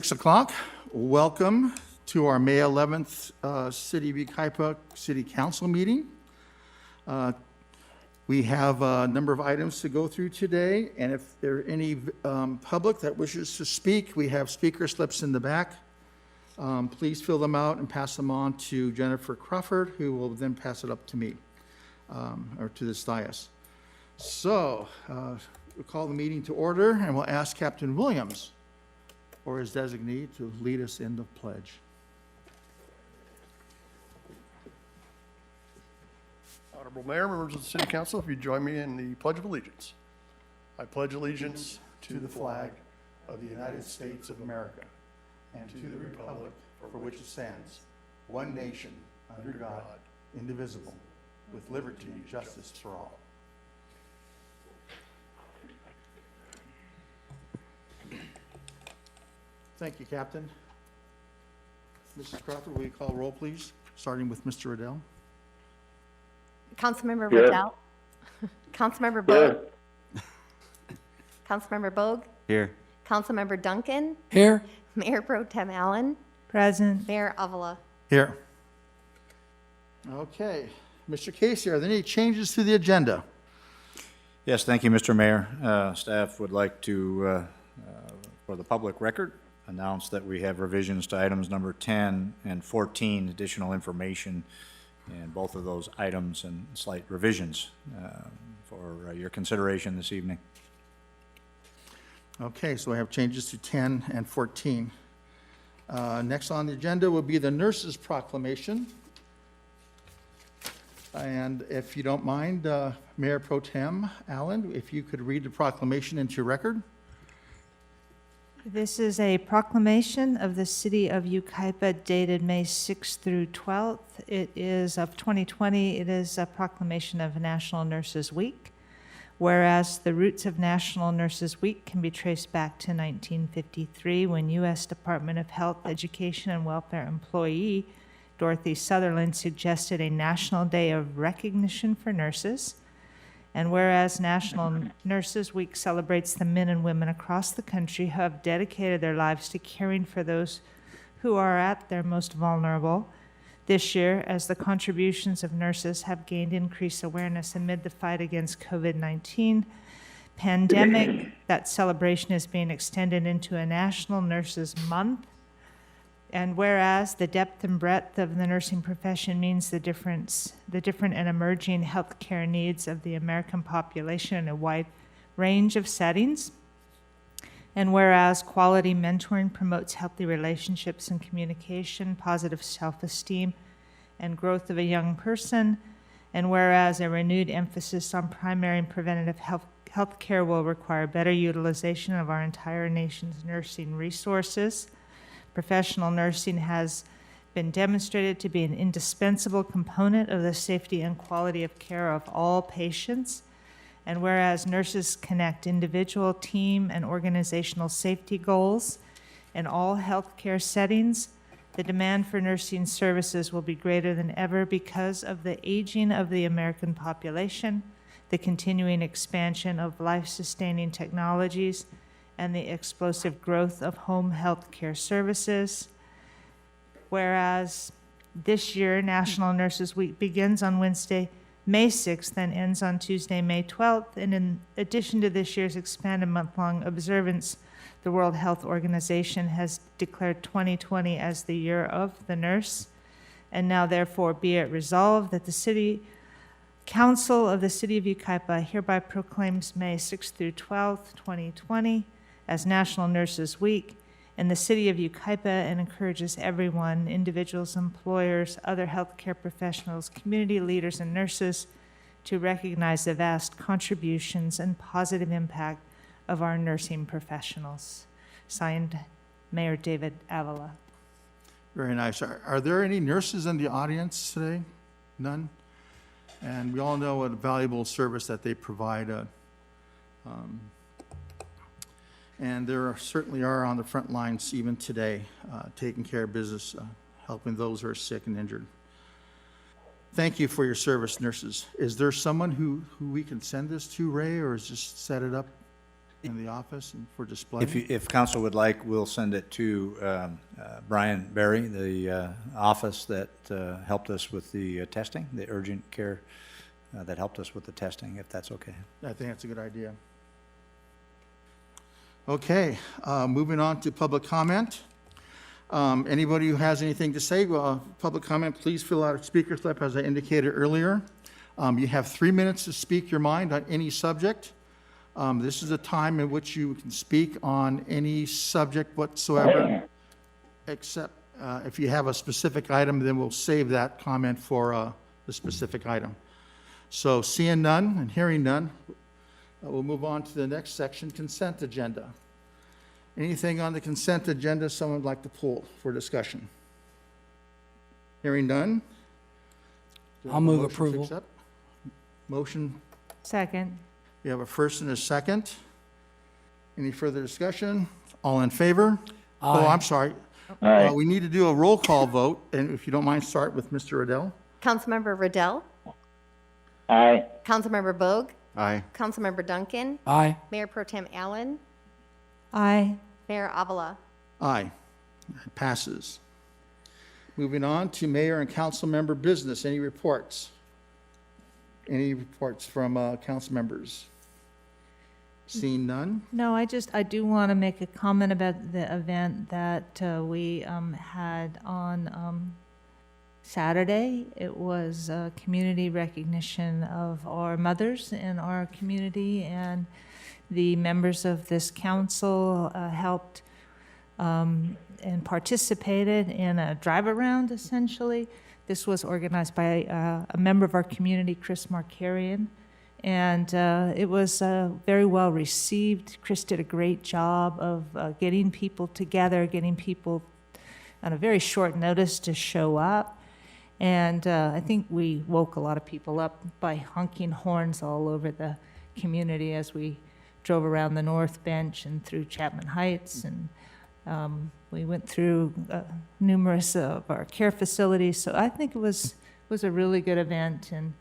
6 o'clock. Welcome to our May 11th City of Yucaipa City Council meeting. We have a number of items to go through today, and if there are any public that wishes to speak, we have speaker slips in the back. Please fill them out and pass them on to Jennifer Crawford, who will then pass it up to me, or to this dais. So, we'll call the meeting to order, and we'll ask Captain Williams or his designee to lead us in the pledge. Honorable Mayor, members of the City Council, if you join me in the Pledge of Allegiance. I pledge allegiance to the flag of the United States of America and to the republic for which it stands, one nation, under God, indivisible, with liberty and justice for all. Thank you, Captain. Mrs. Crawford, will you call roll, please, starting with Mr. Riddell? Councilmember Here. Riddell. Councilmember Bogue. Councilmember Bogue. Here. Councilmember Duncan. Here. Mayor Pro Tem Allen. Present. Mayor Avila. Here. Okay. Mr. Casey, are there any changes to the agenda? Yes, thank you, Mr. Mayor. Staff would like to, for the public record, announce that we have revisions to items number 10 and 14, additional information, and both of those items and slight revisions for your consideration this evening. Okay, so we have changes to 10 and 14. Next on the agenda will be the Nurses Proclamation. And if you don't mind, Mayor Pro Tem Allen, if you could read the proclamation into record. This is a proclamation of the City of Yucaipa dated May 6th through 12th. It is of 2020. It is a proclamation of National Nurses Week. Whereas the roots of National Nurses Week can be traced back to 1953 when U.S. Department of Health, Education, and Welfare employee Dorothy Sutherland suggested a national day of recognition for nurses. And whereas National Nurses Week celebrates the men and women across the country who have dedicated their lives to caring for those who are at their most vulnerable, this year, as the contributions of nurses have gained increased awareness amid the fight against COVID-19 pandemic, that celebration is being extended into a National Nurses Month. And whereas the depth and breadth of the nursing profession means the different and emerging healthcare needs of the American population in a wide range of settings. And whereas quality mentoring promotes healthy relationships and communication, positive self-esteem, and growth of a young person. And whereas a renewed emphasis on primary and preventative health care will require better utilization of our entire nation's nursing resources. Professional nursing has been demonstrated to be an indispensable component of the safety and quality of care of all patients. And whereas nurses connect individual, team, and organizational safety goals in all healthcare settings, the demand for nursing services will be greater than ever because of the aging of the American population, the continuing expansion of life-sustaining technologies, and the explosive growth of home health care services. Whereas this year, National Nurses Week begins on Wednesday, May 6th, and ends on Tuesday, May 12th. And in addition to this year's expanded month-long observance, the World Health Organization has declared 2020 as the year of the nurse. And now, therefore, be it resolved that the City Council of the City of Yucaipa hereby proclaims May 6th through 12th, 2020, as National Nurses Week in the City of Yucaipa, and encourages everyone, individuals, employers, other healthcare professionals, community leaders, and nurses to recognize the vast contributions and positive impact of our nursing professionals. Signed, Mayor David Avila. Very nice. Are there any nurses in the audience today? None? And we all know what a valuable service that they provide. And there certainly are on the front lines even today, taking care of business, helping those who are sick and injured. Thank you for your service, nurses. Is there someone who we can send this to, Ray, or is just set it up in the office and for display? If council would like, we'll send it to Brian Berry, the office that helped us with the testing, the urgent care that helped us with the testing, if that's okay. I think that's a good idea. Okay, moving on to public comment. Anybody who has anything to say, public comment, please fill out a speaker slip as I indicated earlier. You have 3 minutes to speak your mind on any subject. This is a time in which you can speak on any subject whatsoever, except if you have a specific item, then we'll save that comment for the specific item. So seeing none and hearing none, we'll move on to the next section, consent agenda. Anything on the consent agenda someone would like to pull for discussion? Hearing none? Do I have I'll a move motion to approval. accept? Motion, Second. we have a first and a second. Any further discussion? All in favor? Oh, Aye. I'm sorry. We need to do a roll call vote, and if you don't mind, start with Mr. Riddell. Councilmember Riddell. Aye. Councilmember Bogue. Aye. Councilmember Duncan. Aye. Mayor Pro Tem Allen. Aye. Mayor Avila. Aye. It passes. Moving on to mayor and council member business. Any reports? Any reports from council members? Seeing none? No, I do want to make a comment about the event that we had on Saturday. It was community recognition of our mothers in our community, and the members of this council helped and participated in a drive-around, essentially. This was organized by a member of our community, Chris Markarian, and it was very well received. Chris did a great job of getting people together, getting people on a very short notice to show up. And I think we woke a lot of people up by honking horns all over the community as we drove around the North Bench and through Chapman Heights, and we went through numerous of our care facilities. So I think it was a really good event, and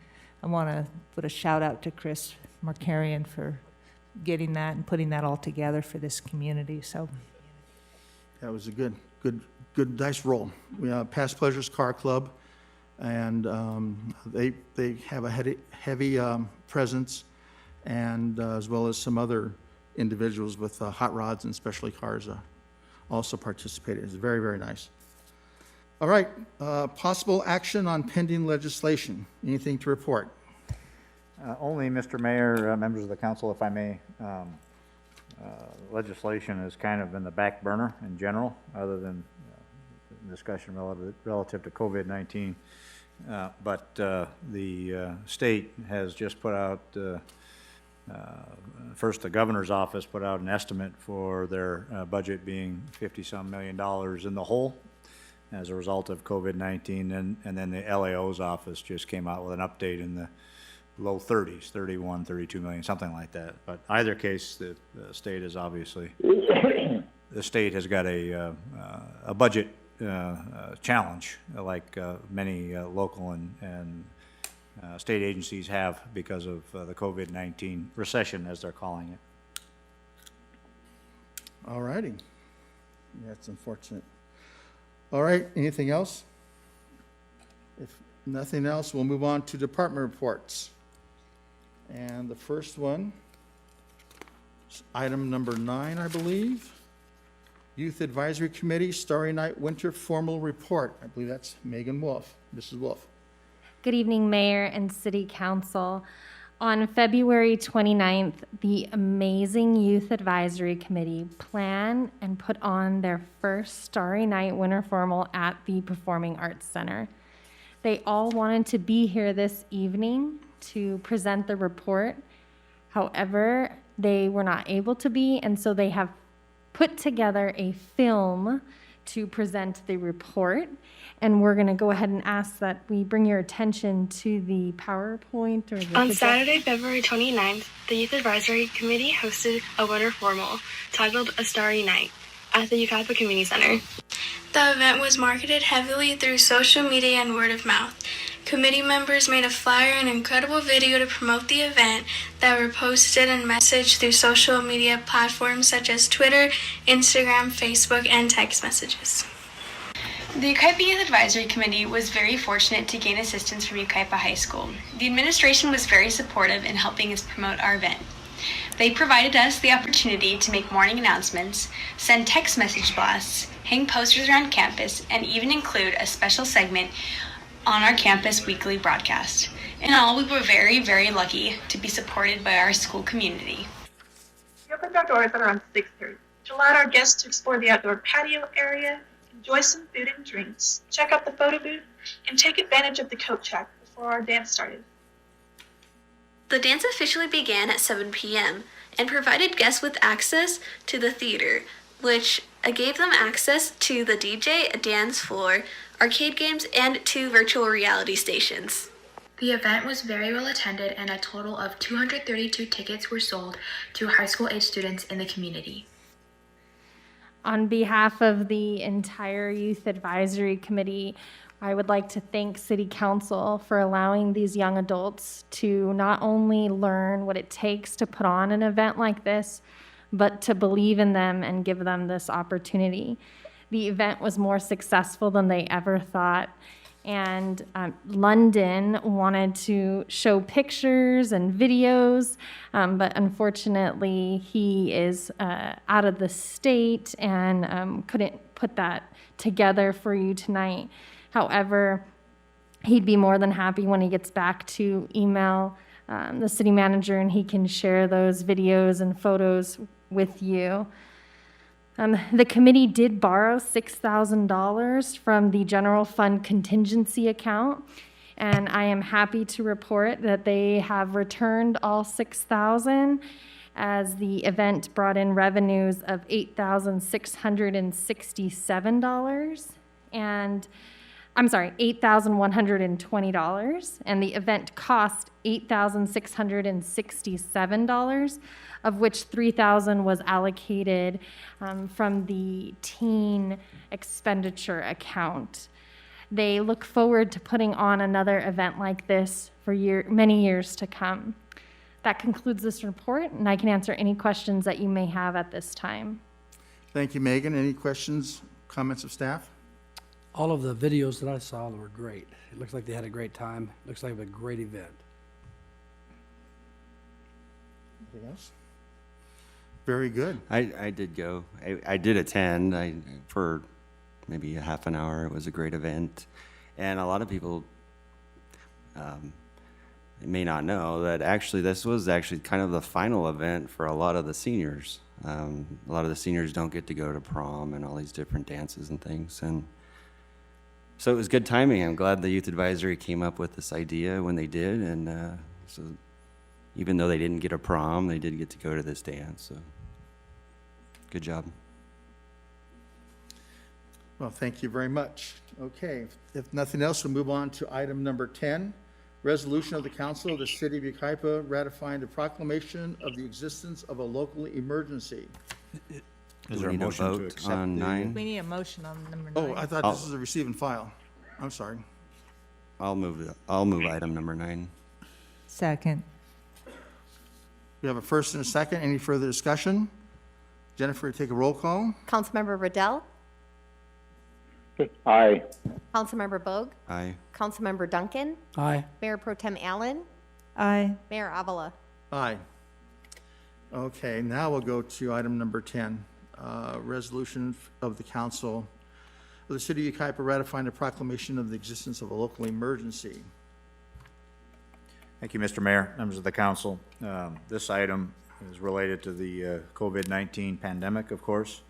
I want to put a shout out to Chris Markarian for getting that and putting that all together for this community. So That was a good, nice roll. We have Past Pleasures Car Club, and they have a heavy presence, and as well as some other individuals with hot rods and specialty cars also participated. It was very, very nice. All right, possible action on pending legislation. Anything to report? Only, Mr. Mayor, members of the council, if I may, legislation is kind of in the back burner in general, other than discussion relative to COVID-19. But the state has just put out, first the governor's office put out an estimate for their budget being $50-some million in the hole as a result of COVID-19, and then the LAO's office just came out with an update in the low 30s, 31, 32 million, something like that. But either case, the state is obviously, the state has got a budget challenge, like many local and state agencies have because of the COVID-19 recession, as they're calling it. All righty. That's unfortunate. All right, anything else? If nothing else, we'll move on to department reports. And the first one, item number 9, I believe. Youth Advisory Committee, Starry Night Winter Formal Report. I believe that's Megan Wolf. Mrs. Wolf. Good evening, Mayor and City Council. On February 29th, the amazing Youth Advisory Committee planned and put on their first Starry Night Winter Formal at the Performing Arts Center. They all wanted to be here this evening to present the report. However, they were not able to be, and so they have put together a film to present the report. And we're going to go ahead and ask that we bring your attention to the PowerPoint or the On Saturday, February 29th, the Youth Advisory Committee hosted a winter formal titled A Starry Night at the Yucaipa Community Center. The event was marketed heavily through social media and word of mouth. Committee members made a flyer and incredible video to promote the event that were posted and messaged through social media platforms such as Twitter, Instagram, Facebook, and text messages. The Yucaipa Youth Advisory Committee was very fortunate to gain assistance from Yucaipa High School. The administration was very supportive in helping us promote our event. They provided us the opportunity to make morning announcements, send text message blasts, hang posters around campus, and even include a special segment on our campus weekly broadcast. In all, we were very, very lucky to be supported by our school community. We opened our doors at around 6:30, which allowed our guests to explore the outdoor patio area, enjoy some food and drinks, check out the photo booth, and take advantage of the coat shack before our dance started. The dance officially began at 7 p.m. and provided guests with access to the theater, which gave them access to the DJ, a dance floor, arcade games, and 2 virtual reality stations. The event was very well attended, and a total of 232 tickets were sold to high school age students in the community. On behalf of the entire Youth Advisory Committee, I would like to thank City Council for allowing these young adults to not only learn what it takes to put on an event like this, but to believe in them and give them this opportunity. The event was more successful than they ever thought. And London wanted to show pictures and videos, but unfortunately he is out of the state and couldn't put that together for you tonight. However, he'd be more than happy when he gets back to email the city manager and he can share those videos and photos with you. The committee did borrow $6,000 from the general fund contingency account, and I am happy to report that they have returned all $6,000 as the event brought in revenues of $8,667 and $8,120, and the event cost $8,667, of which $3,000 was allocated from the teen expenditure account. They look forward to putting on another event like this for many years to come. That concludes this report, and I can answer any questions that you may have at this time. Thank you, Megan. Any questions, comments of staff? All of the videos that I saw were great. It looks like they had a great time. It looks like a great event. Anything else? Very good. I did go. I did attend for maybe a half an hour. It was a great event. And a lot of people may not know that actually this was actually kind of the final event for a lot of the seniors. A lot of the seniors don't get to go to prom and all these different dances and things. And so it was good timing. I'm glad the Youth Advisory came up with this idea when they did. And so even though they didn't get a prom, they did get to go to this dance. So good job. Well, thank you very much. Okay, if nothing else, we'll move on to item number 10, resolution of the Council of the City of Yucaipa ratifying the proclamation of the existence of a local emergency. Is there a motion to accept on 9? We need a motion on number 9. Oh, I thought this was a receive and file. I'm sorry. I'll move item number 9. Second. We have a first and a second. Any further discussion? Jennifer, take a roll call. Councilmember Riddell, Aye. Councilmember Bogue, Aye. Councilmember Duncan, Aye. Mayor Pro Tem Allen, Aye. Mayor Avila. Aye. Okay, now we'll go to item number 10, resolution of the Council of the City of Yucaipa ratifying the proclamation of the existence of a local emergency. Thank you, Mr. Mayor, members of the council. This item is related to the COVID-19 pandemic, of course.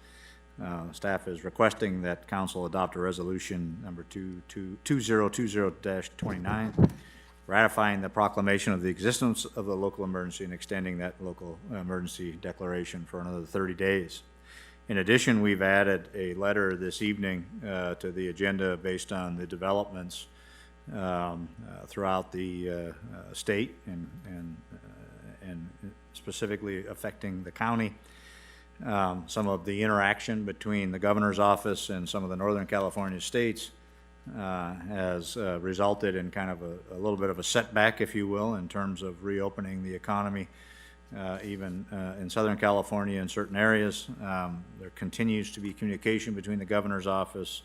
Staff is requesting that council adopt a resolution number 2020-29, ratifying the proclamation of the existence of the local emergency and extending that local emergency declaration for another 30 days. In addition, we've added a letter this evening to the agenda based on the developments throughout the state and specifically affecting the county. Some of the interaction between the governor's office and some of the Northern California states has resulted in kind of a little bit of a setback, if you will, in terms of reopening the economy, even in Southern California in certain areas. There continues to be communication between the governor's office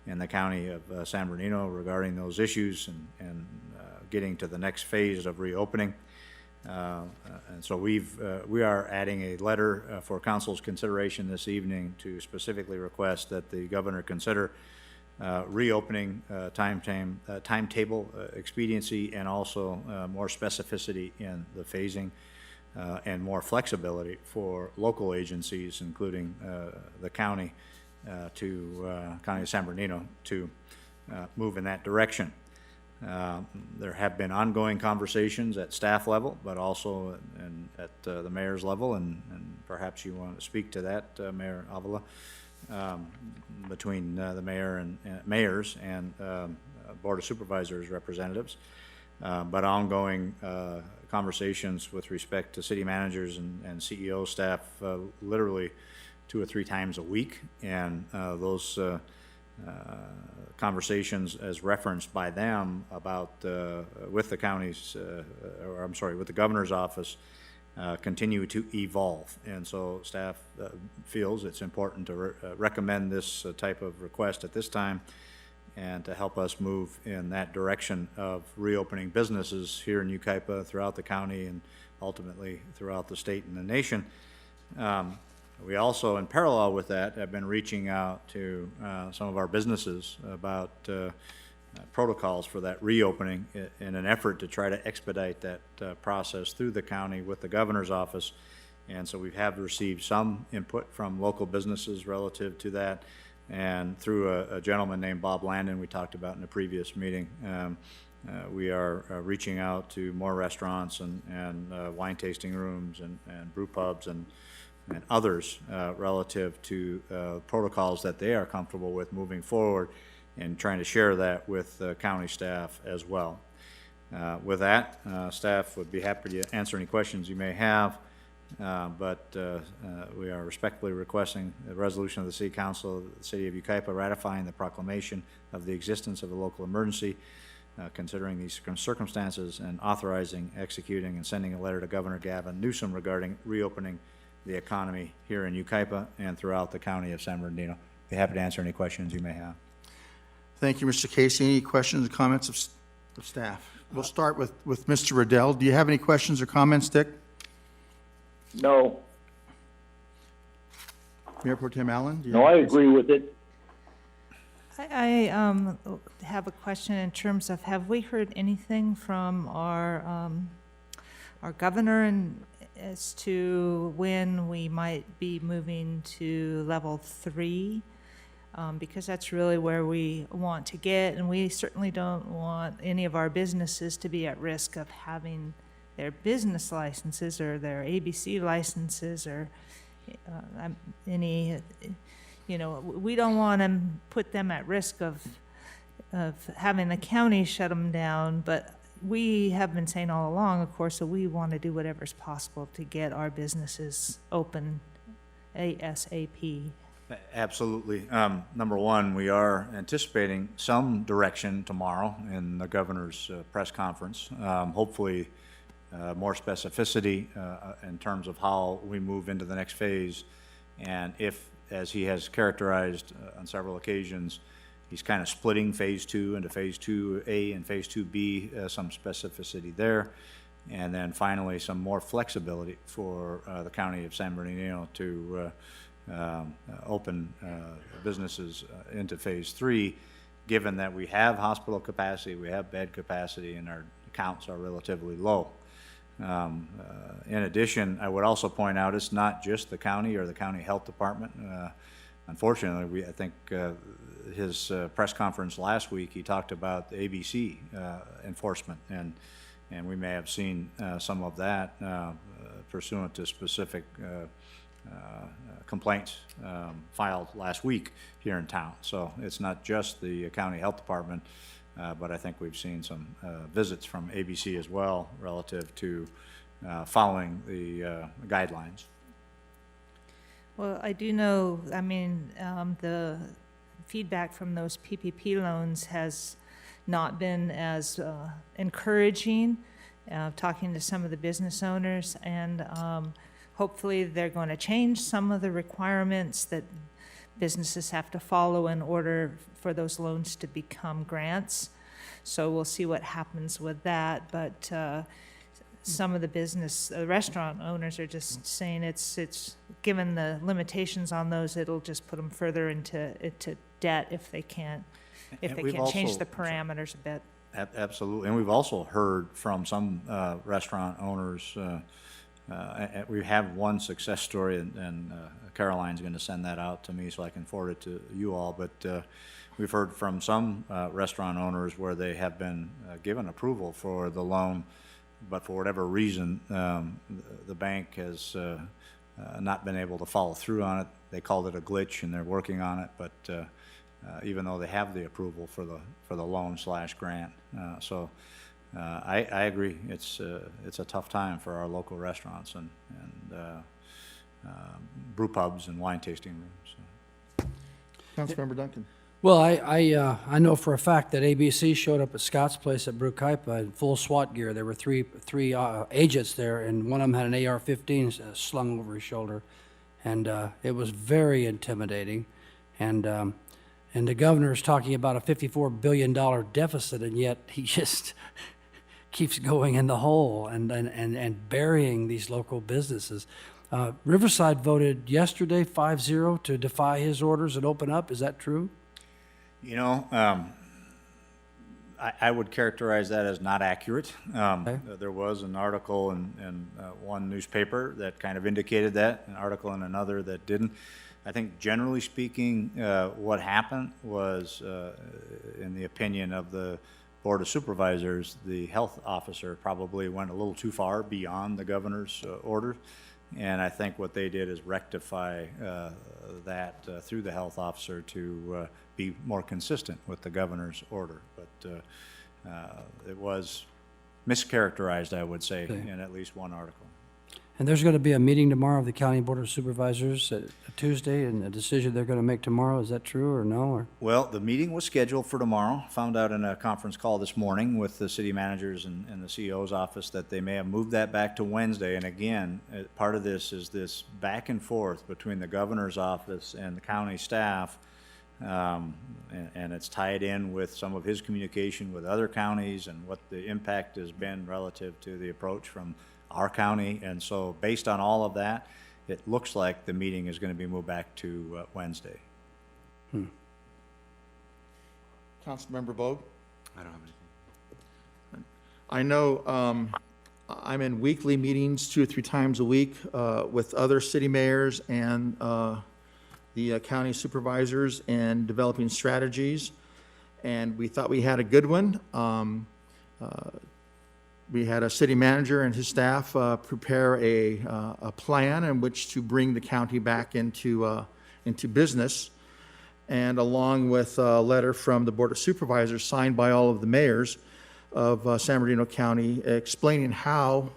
and the county of San Bernardino regarding those issues and getting to the next phase of reopening. And so we are adding a letter for council's consideration this evening to specifically request that the governor consider reopening timetable expediency and also more specificity in the phasing and more flexibility for local agencies, including the county County of San Bernardino, to move in that direction. There have been ongoing conversations at staff level, but also at the mayor's level, and perhaps you want to speak to that, Mayor Avila, between the mayor and mayors and Board of Supervisors representatives, but ongoing conversations with respect to city managers and CEO staff literally 2 or 3 times a week, and those conversations as referenced by them about with the county's, or I'm sorry, with the governor's office, continue to evolve. And so staff feels it's important to recommend this type of request at this time and to help us move in that direction of reopening businesses here in Yucaipa, throughout the county, and ultimately throughout the state and the nation. We also, in parallel with that, have been reaching out to some of our businesses about protocols for that reopening in an effort to try to expedite that process through the county with the governor's office. And so we have received some input from local businesses relative to that. And through a gentleman named Bob Landon, we talked about in a previous meeting, we are reaching out to more restaurants and wine tasting rooms and brew pubs and others relative to protocols that they are comfortable with moving forward, and trying to share that with county staff as well. With that, staff would be happy to answer any questions you may have, but we are respectfully requesting a resolution of the City Council of the City of Yucaipa ratifying the proclamation of the existence of a local emergency, considering these circumstances, and authorizing, executing, and sending a letter to Governor Gavin Newsom regarding reopening the economy here in Yucaipa and throughout the county of San Bernardino. Be happy to answer any questions you may have. Thank you, Mr. Casey. Any questions or comments of staff? We'll start with Mr. Riddell. Do you have any questions or comments, Dick? No. Mayor Pro Tem Allen? No, I agree with it. I have a question in terms of, have we heard anything from our governor and as to when we might be moving to level 3? Because that's really where we want to get, and we certainly don't want any of our businesses to be at risk of having their business licenses or their ABC licenses or any, we don't want to put them at risk of having the county shut them down, but we have been saying all along, of course, that we want to do whatever's possible to get our businesses open ASAP. Absolutely. Number one, we are anticipating some direction tomorrow in the governor's press conference. Hopefully more specificity in terms of how we move into the next phase. And if, as he has characterized on several occasions, he's kind of splitting phase 2 into phase 2A and phase 2B, some specificity there. And then finally, some more flexibility for the county of San Bernardino to open businesses into phase 3, given that we have hospital capacity, we have bed capacity, and our counts are relatively low. In addition, I would also point out it's not just the county or the county health department. Unfortunately, I think his press conference last week, he talked about the ABC enforcement, and we may have seen some of that pursuant to specific complaints filed last week here in town. So it's not just the county health department, but I think we've seen some visits from ABC as well relative to following the guidelines. Well, I do know, I mean, feedback from those PPP loans has not been as encouraging. Talking to some of the business owners, and hopefully they're going to change some of the requirements that businesses have to follow in order for those loans to become grants. So we'll see what happens with that. But some of the restaurant owners are just saying it's given the limitations on those, it'll just put them further into debt if they can't change the parameters a bit. Absolutely, and we've also heard from some restaurant owners. We have one success story, and Caroline's going to send that out to me so I can forward it to you all. But we've heard from some restaurant owners where they have been given approval for the loan, but for whatever reason, the bank has not been able to follow through on it. They called it a glitch, and they're working on it, but even though they have the approval for the loan/grant. So I agree. It's a tough time for our local restaurants and brew pubs and wine tasting rooms. Councilmember Duncan. Well, I know for a fact that ABC showed up at Scott's place at Yucaipa in full SWAT gear. There were three agents there, and one of them had an AR-15 slung over his shoulder, and it was very intimidating. And the governor's talking about a $54 billion deficit, and yet he just keeps going in the hole and burying these local businesses. Riverside voted yesterday 5-0 to defy his orders and open up. Is that true? You know, I would characterize that as not accurate. Okay. There was an article in one newspaper that kind of indicated that, an article in another that didn't. I think generally speaking, what happened was, in the opinion of the Board of Supervisors, the health officer probably went a little too far beyond the governor's order. And I think what they did is rectify that through the health officer to be more consistent with the governor's order. But it was mischaracterized, I would say, in at least one article. And there's going to be a meeting tomorrow of the County Board of Supervisors at Tuesday, and a decision they're going to make tomorrow. Is that true or no? Or? Well, the meeting was scheduled for tomorrow. Found out in a conference call this morning with the city managers and the CEO's office that they may have moved that back to Wednesday. And again, part of this is this back and forth between the governor's office and the county staff. And it's tied in with some of his communication with other counties and what the impact has been relative to the approach from our county. And so based on all of that, it looks like the meeting is going to be moved back to Wednesday. Councilmember Bogue? I don't have anything. I know I'm in weekly meetings 2 or 3 times a week with other city mayors and the county supervisors and developing strategies. And we thought we had a good one. We had a city manager and his staff prepare a plan in which to bring the county back into business, and along with a letter from the Board of Supervisors signed by all of the mayors of San Bernardino County explaining how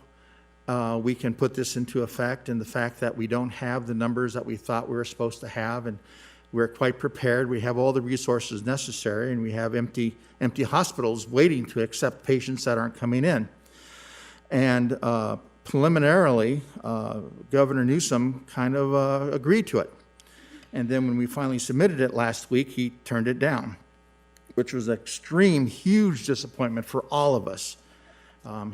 we can put this into effect, and the fact that we don't have the numbers that we thought we were supposed to have, and we're quite prepared. We have all the resources necessary, and we have empty hospitals waiting to accept patients that aren't coming in. And preliminarily, Governor Newsom kind of agreed to it. And then when we finally submitted it last week, he turned it down, which was an extreme, huge disappointment for all of us.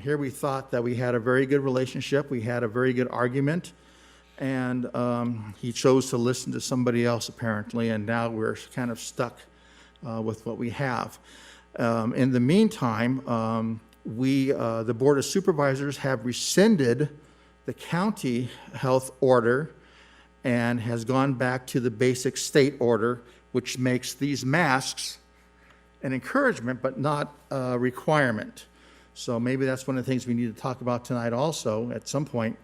Here we thought that we had a very good relationship, we had a very good argument, and he chose to listen to somebody else apparently, and now we're kind of stuck with what we have. In the meantime, the Board of Supervisors have rescinded the county health order and has gone back to the basic state order, which makes these masks an encouragement but not a requirement. So maybe that's one of the things we need to talk about tonight also at some point.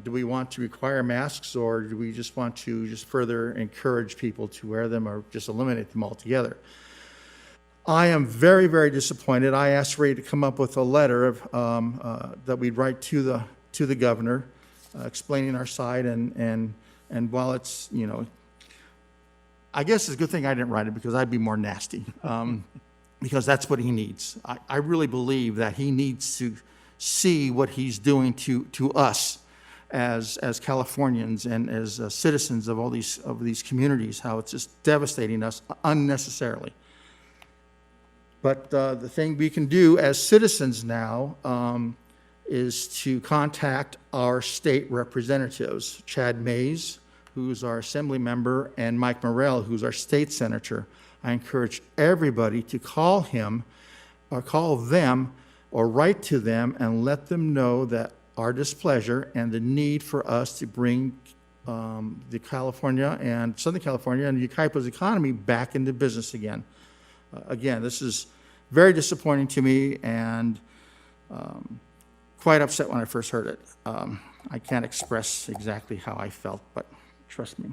Do we want to require masks, or do we just want to just further encourage people to wear them, or just eliminate them altogether? I am very, very disappointed. I asked Ray to come up with a letter of, that we'd write to the governor, explaining our side, and while it's, I guess it's a good thing I didn't write it because I'd be more nasty, because that's what he needs. I really believe that he needs to see what he's doing to us as Californians and as citizens of all these communities, how it's just devastating us unnecessarily. But the thing we can do as citizens now is to contact our state representatives, Chad Mays, who's our assembly member, and Mike Morrell, who's our state senator. I encourage everybody to call him or call them or write to them and let them know that our displeasure and the need for us to bring the California and Southern California and Yucaipa's economy back into business again. Again, this is very disappointing to me and quite upset when I first heard it. I can't express exactly how I felt, but trust me,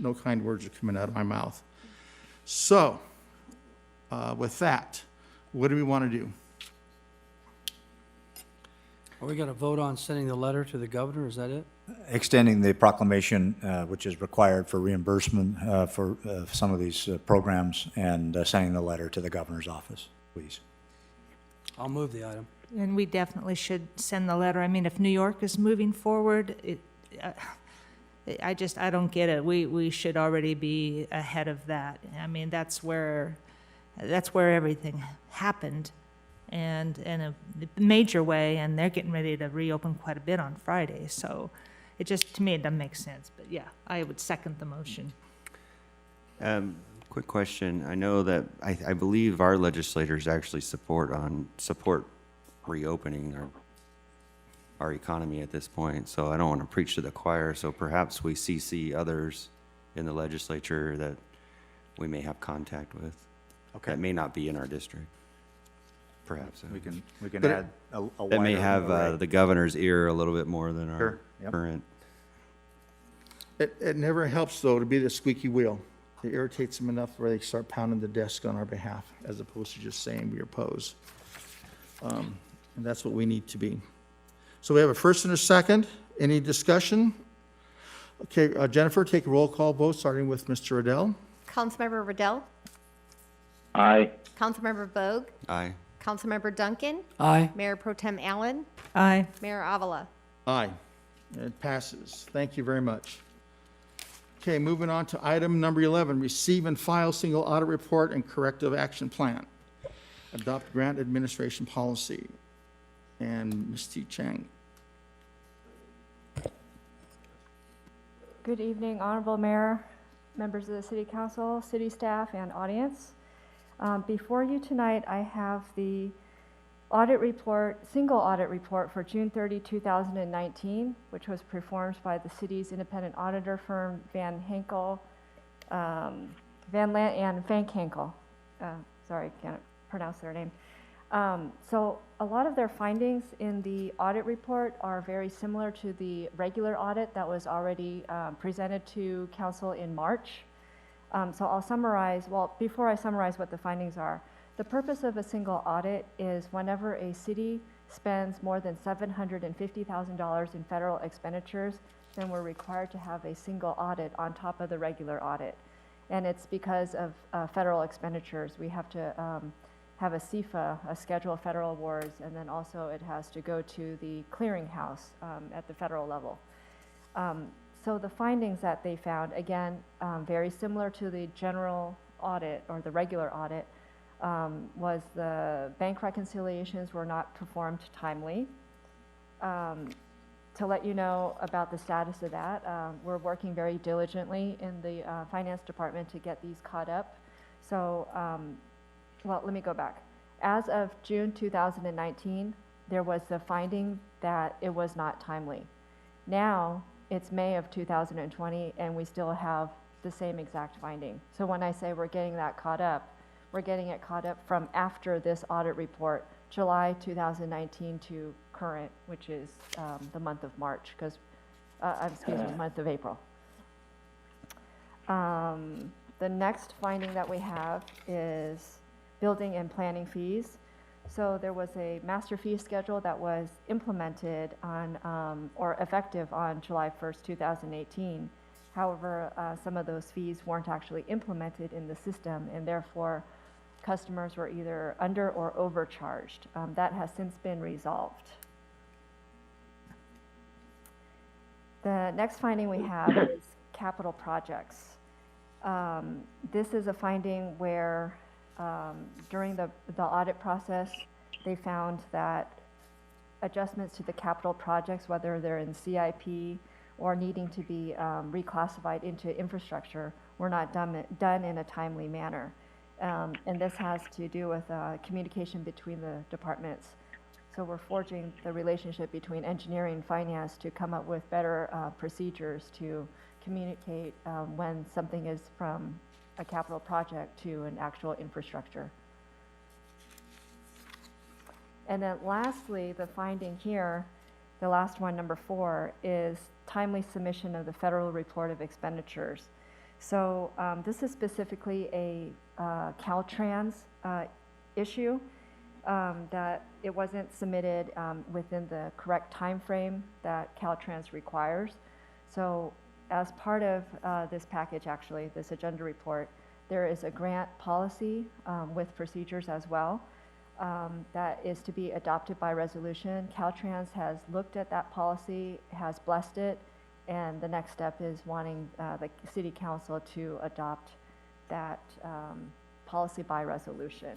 no kind words are coming out of my mouth. So, with that, what do we want to do? Are we going to vote on sending the letter to the governor? Is that it? Extending the proclamation, which is required for reimbursement for some of these programs, and sending the letter to the governor's office, please. I'll move the item. And we definitely should send the letter. I mean, if New York is moving forward, I don't get it. We should already be ahead of that. I mean, that's where everything happened, and in a major way, and they're getting ready to reopen quite a bit on Friday. So it just, to me, it doesn't make sense. But yeah, I would second the motion. Quick question. I know that I believe our legislators actually support reopening our economy at this point. So I don't want to preach to the choir. So perhaps we CC others in the legislature that we may have contact with. Okay. That may not be in our district. Perhaps. We can But add a That may wider have array. the governor's ear a little bit more than our Sure, yep. current. It never helps, though, to be the squeaky wheel. It irritates them enough where they start pounding the desk on our behalf, as opposed to just saying we oppose. And that's what we need to be. So we have a first and a second. Any discussion? Okay, Jennifer, take a roll call vote, starting with Mr. Riddell. Councilmember Riddell, Aye. Councilmember Bogue, Aye. Councilmember Duncan, Aye. Mayor Pro Tem Allen, Aye. Mayor Avila. Aye. It passes. Thank you very much. Okay, moving on to item number 11, receive and file single audit report and corrective action plan. Adopt grant administration policy. And Ms. T. Chang. Good evening, Honorable Mayor, members of the City Council, city staff, and audience. Before you tonight, I have the audit report, single audit report for June 30, 2019, which was performed by the city's independent auditor firm, Van Lant and Van Henkel. Sorry, can't pronounce their name. So a lot of their findings in the audit report are very similar to the regular audit that was already presented to council in March. So I'll summarize, well, before I summarize what the findings are, the purpose of a single audit is whenever a city spends more than $750,000 in federal expenditures, then we're required to have a single audit on top of the regular audit. And it's because of federal expenditures. We have to have a CFA, a Schedule of Federal Awards, and then also it has to go to the clearinghouse at the federal level. So the findings that they found, again, very similar to the general audit or the regular audit, was the bank reconciliations were not performed timely. To let you know about the status of that, we're working very diligently in the finance department to get these caught up. So, well, let me go back. As of June 2019, there was the finding that it was not timely. Now, it's May of 2020, and we still have the same exact finding. So when I say we're getting that caught up, we're getting it caught up from after this audit report, July 2019 to current, which is the month of March, because, excuse me, month of April. The next finding that we have is building and planning fees. So there was a master fee schedule that was implemented on, or effective on July 1st, 2018. However, some of those fees weren't actually implemented in the system, and therefore customers were either under or overcharged. That has since been resolved. The next finding we have is capital projects. This is a finding where during the audit process, they found that adjustments to the capital projects, whether they're in CIP or needing to be reclassified into infrastructure, were not done in a timely manner. And this has to do with communication between the departments. So we're forging the relationship between engineering and finance to come up with better procedures to communicate when something is from a capital project to an actual infrastructure. And then lastly, the finding here, the last one, number 4, is timely submission of the federal report of expenditures. So this is specifically a Caltrans issue, that it wasn't submitted within the correct time frame that Caltrans requires. So as part of this package, actually, this agenda report, there is a grant policy with procedures as well that is to be adopted by resolution. Caltrans has looked at that policy, has blessed it, and the next step is wanting the City Council to adopt that policy by resolution.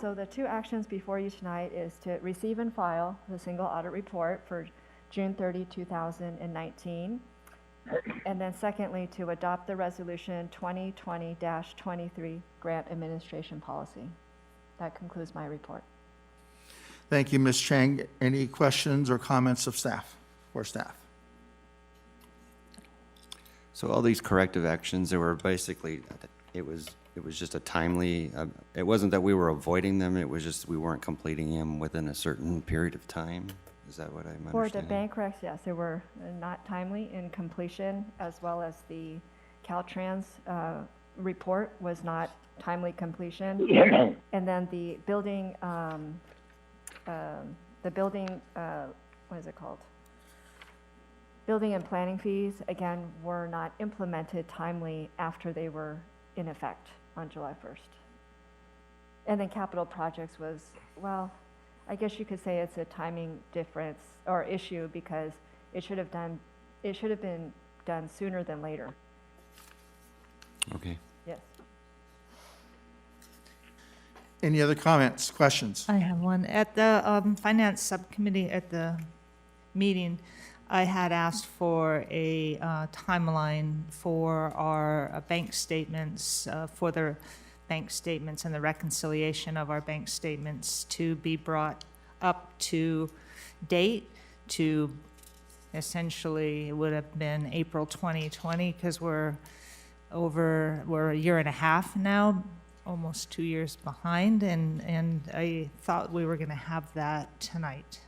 So the 2 actions before you tonight is to receive and file the single audit report for June 30, 2019. And then secondly, to adopt the resolution 2020-23 grant administration policy. That concludes my report. Thank you, Ms. Chang. Any questions or comments of staff or staff? So all these corrective actions, they were basically, it was just a timely, it wasn't that we were avoiding them, it was just we weren't completing them within a certain period of time. Is that what I'm understanding? For the bank recs, yes, they were not timely in completion, as well as the Caltrans report was not timely completion. And then the building, what is it called? Building and planning fees, again, were not implemented timely after they were in effect on July 1st. And then capital projects was, well, I guess you could say it's a timing difference or issue because it should have been done sooner than later. Okay. Yes. Any other comments, questions? I have one. At the Finance Subcommittee at the meeting, I had asked for a timeline for our bank statements, for the bank statements and the reconciliation of our bank statements to be brought up to date to essentially, it would have been April 2020 because we're a year and a half now, almost 2 years behind, and I thought we were going to have that tonight.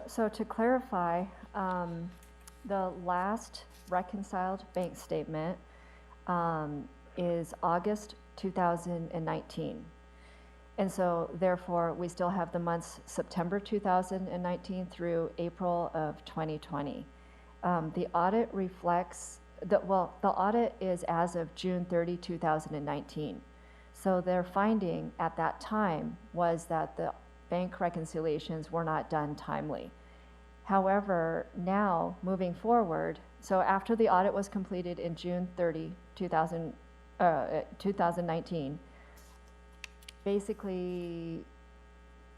So to clarify, the last reconciled bank statement is August 2019. And so therefore, we still have the months September 2019 through April of 2020. The audit reflects, the audit is as of June 30, 2019. So their finding at that time was that the bank reconciliations were not done timely. However, now moving forward, so after the audit was completed in June 30, 2019, basically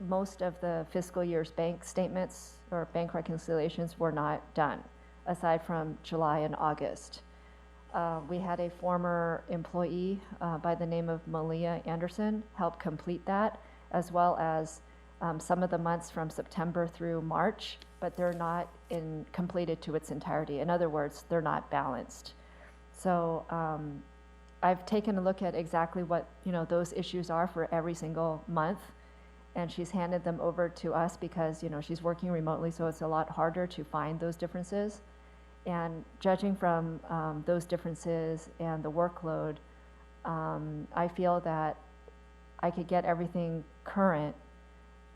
most of the fiscal year's bank statements or bank reconciliations were not done, aside from July and August. We had a former employee by the name of Malia Anderson help complete that, as well as some of the months from September through March, but they're not completed to its entirety. In other words, they're not balanced. So I've taken a look at exactly what those issues are for every single month, and she's handed them over to us because she's working remotely, so it's a lot harder to find those differences. And judging from those differences and the workload, I feel that I could get everything current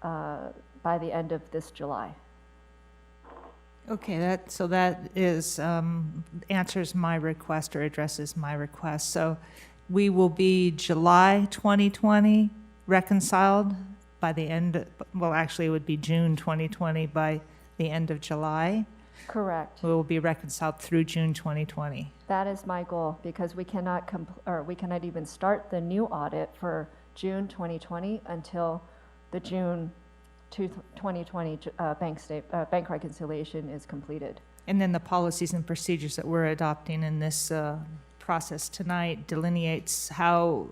by the end of this July. Okay, that is, answers my request or addresses my request. So we will be July 2020 reconciled by the end, well, actually, it would be June 2020 by the end of July. Correct. We will be reconciled through June 2020. That is my goal, because we cannot we cannot even start the new audit for June 2020 until the June 2020 bank reconciliation is completed. And then the policies and procedures that we're adopting in this process tonight delineates how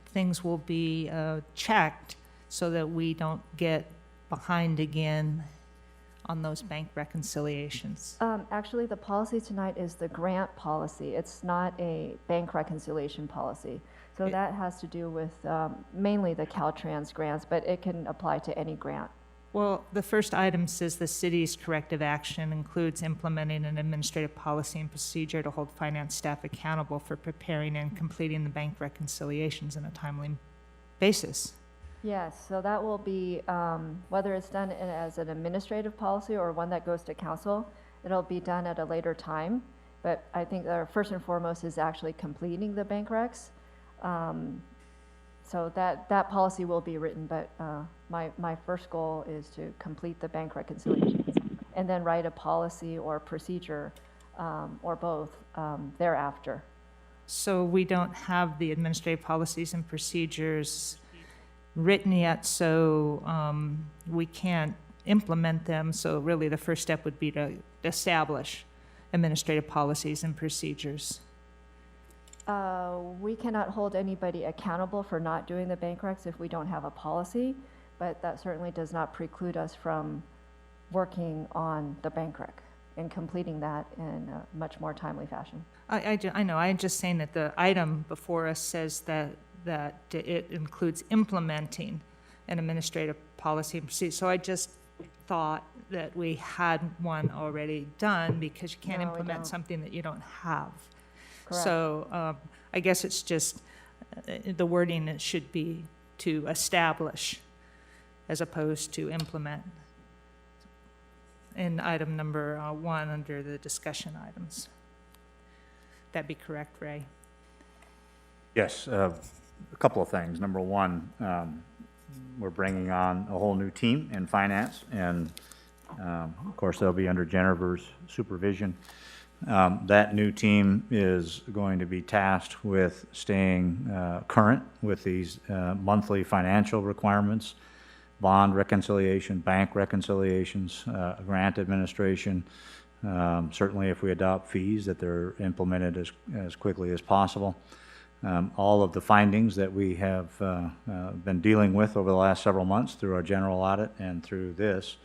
things will be checked so that we don't get behind again on those bank reconciliations. Actually, the policy tonight is the grant policy. It's not a bank reconciliation policy. So that has to do with mainly the Caltrans grants, but it can apply to any grant. Well, the first item says the city's corrective action includes implementing an administrative policy and procedure to hold finance staff accountable for preparing and completing the bank reconciliations on a timely basis. Yes, so that will be, whether it's done as an administrative policy or one that goes to council, it'll be done at a later time. But I think our first and foremost is actually completing the bank recs. So that policy will be written, but my first goal is to complete the bank reconciliations and then write a policy or procedure or both thereafter. So we don't have the administrative policies and procedures written yet, so we can't implement them. So really the first step would be to establish administrative policies and procedures. We cannot hold anybody accountable for not doing the bank recs if we don't have a policy, but that certainly does not preclude us from working on the bank rec and completing that in a much more timely fashion. I know, I'm just saying that the item before us says that it includes implementing an administrative policy and procedure. So I just thought that we had one already done, because you can't No, we implement don't. something that you don't have. Correct. So I guess it's just, the wording, it should be to establish as opposed to implement in item number 1 under the discussion items. That'd be correct, Ray? Yes, a couple of things. Number one, we're bringing on a whole new team in finance, and of course, they'll be under Jennifer's supervision. That new team is going to be tasked with staying current with these monthly financial requirements, bond reconciliation, bank reconciliations, grant administration. Certainly if we adopt fees, that they're implemented as quickly as possible. All of the findings that we have been dealing with over the last several months through our general audit and through this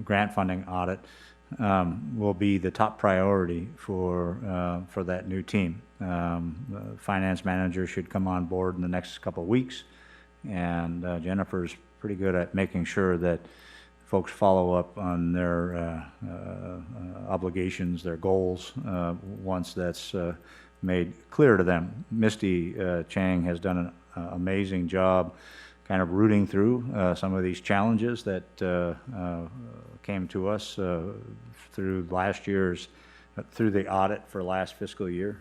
grant funding audit will be the top priority for that new team. The finance manager should come on board in the next couple of weeks, and Jennifer's pretty good at making sure that folks follow up on their obligations, their goals, once that's made clear to them. Misty Chang has done an amazing job kind of rooting through some of these challenges that came to us through last year's, through the audit for last fiscal year,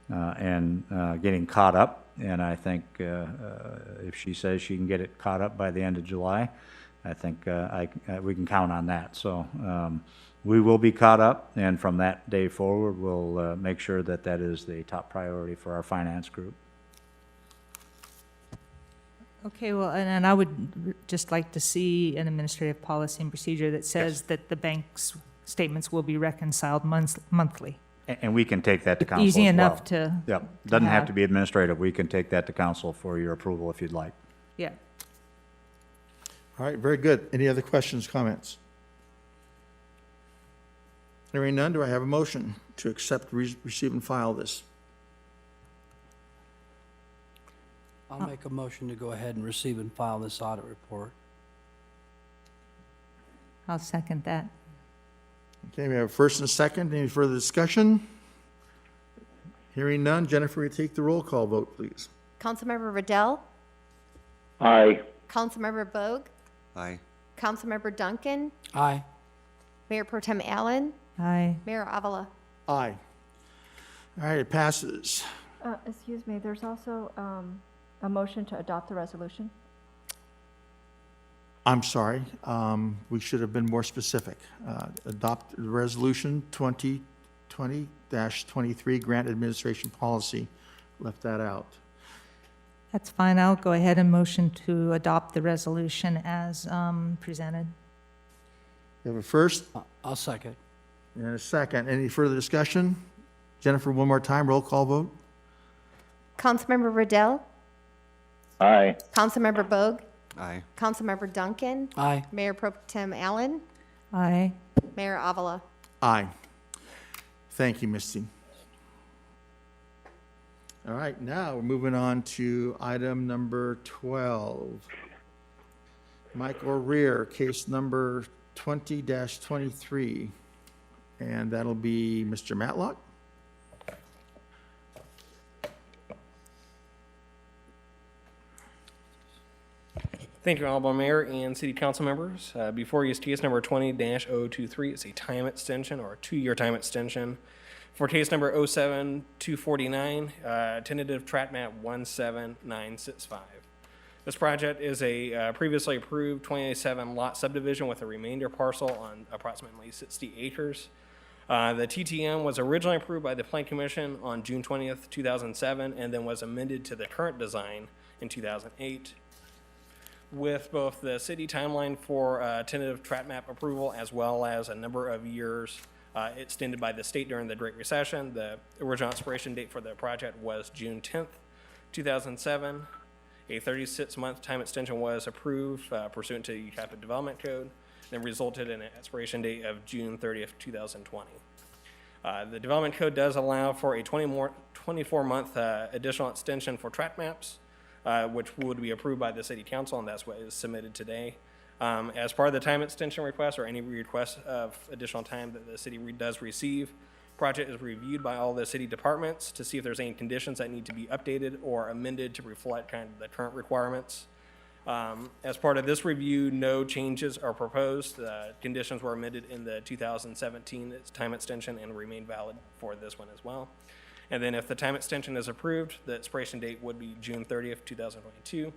and getting caught up. And I think if she says she can get it caught up by the end of July, I think we can count on that. So we will be caught up, and from that day forward, we'll make sure that that is the top priority for our finance group. Okay, well, and I would just like to see an administrative policy and procedure that says that the bank's statements will be reconciled monthly. And we can take that to council Easy as well. enough to Yep, doesn't have have. to be administrative. We can take that to council for your approval if you'd like. Yeah. All right, very good. Any other questions, comments? Hearing none, do I have a motion to accept, receive, and file this? I'll make a motion to go ahead and receive and file this audit report. I'll second that. Okay, we have a first and a second. Any further discussion? Hearing none, Jennifer, will you take the roll call vote, please? Councilmember Riddell, Aye. Councilmember Bogue, Aye. Councilmember Duncan, Aye. Mayor Pro Tem Allen, Aye. Mayor Avila. Aye. All right, it passes. Excuse me, there's also a motion to adopt the resolution. I'm sorry, we should have been more specific. Adopt Resolution 2020-23, Grant Administration Policy. Left that out. That's fine. I'll go ahead and motion to adopt the resolution as presented. We have a first I'll second. and a second. Any further discussion? Jennifer, one more time, roll call vote. Councilmember Riddell, Aye. Councilmember Bogue, Aye. Councilmember Duncan, Aye. Mayor Pro Tem Allen, Aye. Mayor Avila. Aye. Thank you, Misty. All right, now we're moving on to item number 12. Michael Rear, case number 20-23. And that'll be Mr. Matlock. Thank you, Honorable Mayor and City Council members. Before you is case number 20-023. It's a time extension or a 2-year time extension for case number 07249, tentative tract map 17965. This project is a previously approved 27 lot subdivision with a remainder parcel on approximately 60 acres. The TTM was originally approved by the Plan Commission on June 20th, 2007, and then was amended to the current design in 2008. With both the city timeline for tentative tract map approval as well as a number of years extended by the state during the Great Recession, the original expiration date for the project was June 10th, 2007. A 36-month time extension was approved pursuant to Yucaipa Development Code, and resulted in an expiration date of June 30th, 2020. The Development Code does allow for a 24-month additional extension for tract maps, which would be approved by the City Council, and that's what is submitted today. As part of the time extension request or any request of additional time that the city does receive, project is reviewed by all the city departments to see if there's any conditions that need to be updated or amended to reflect kind of the current requirements. As part of this review, no changes are proposed. Conditions were amended in the 2017 time extension and remain valid for this one as well. And then if the time extension is approved, the expiration date would be June 30th, 2022.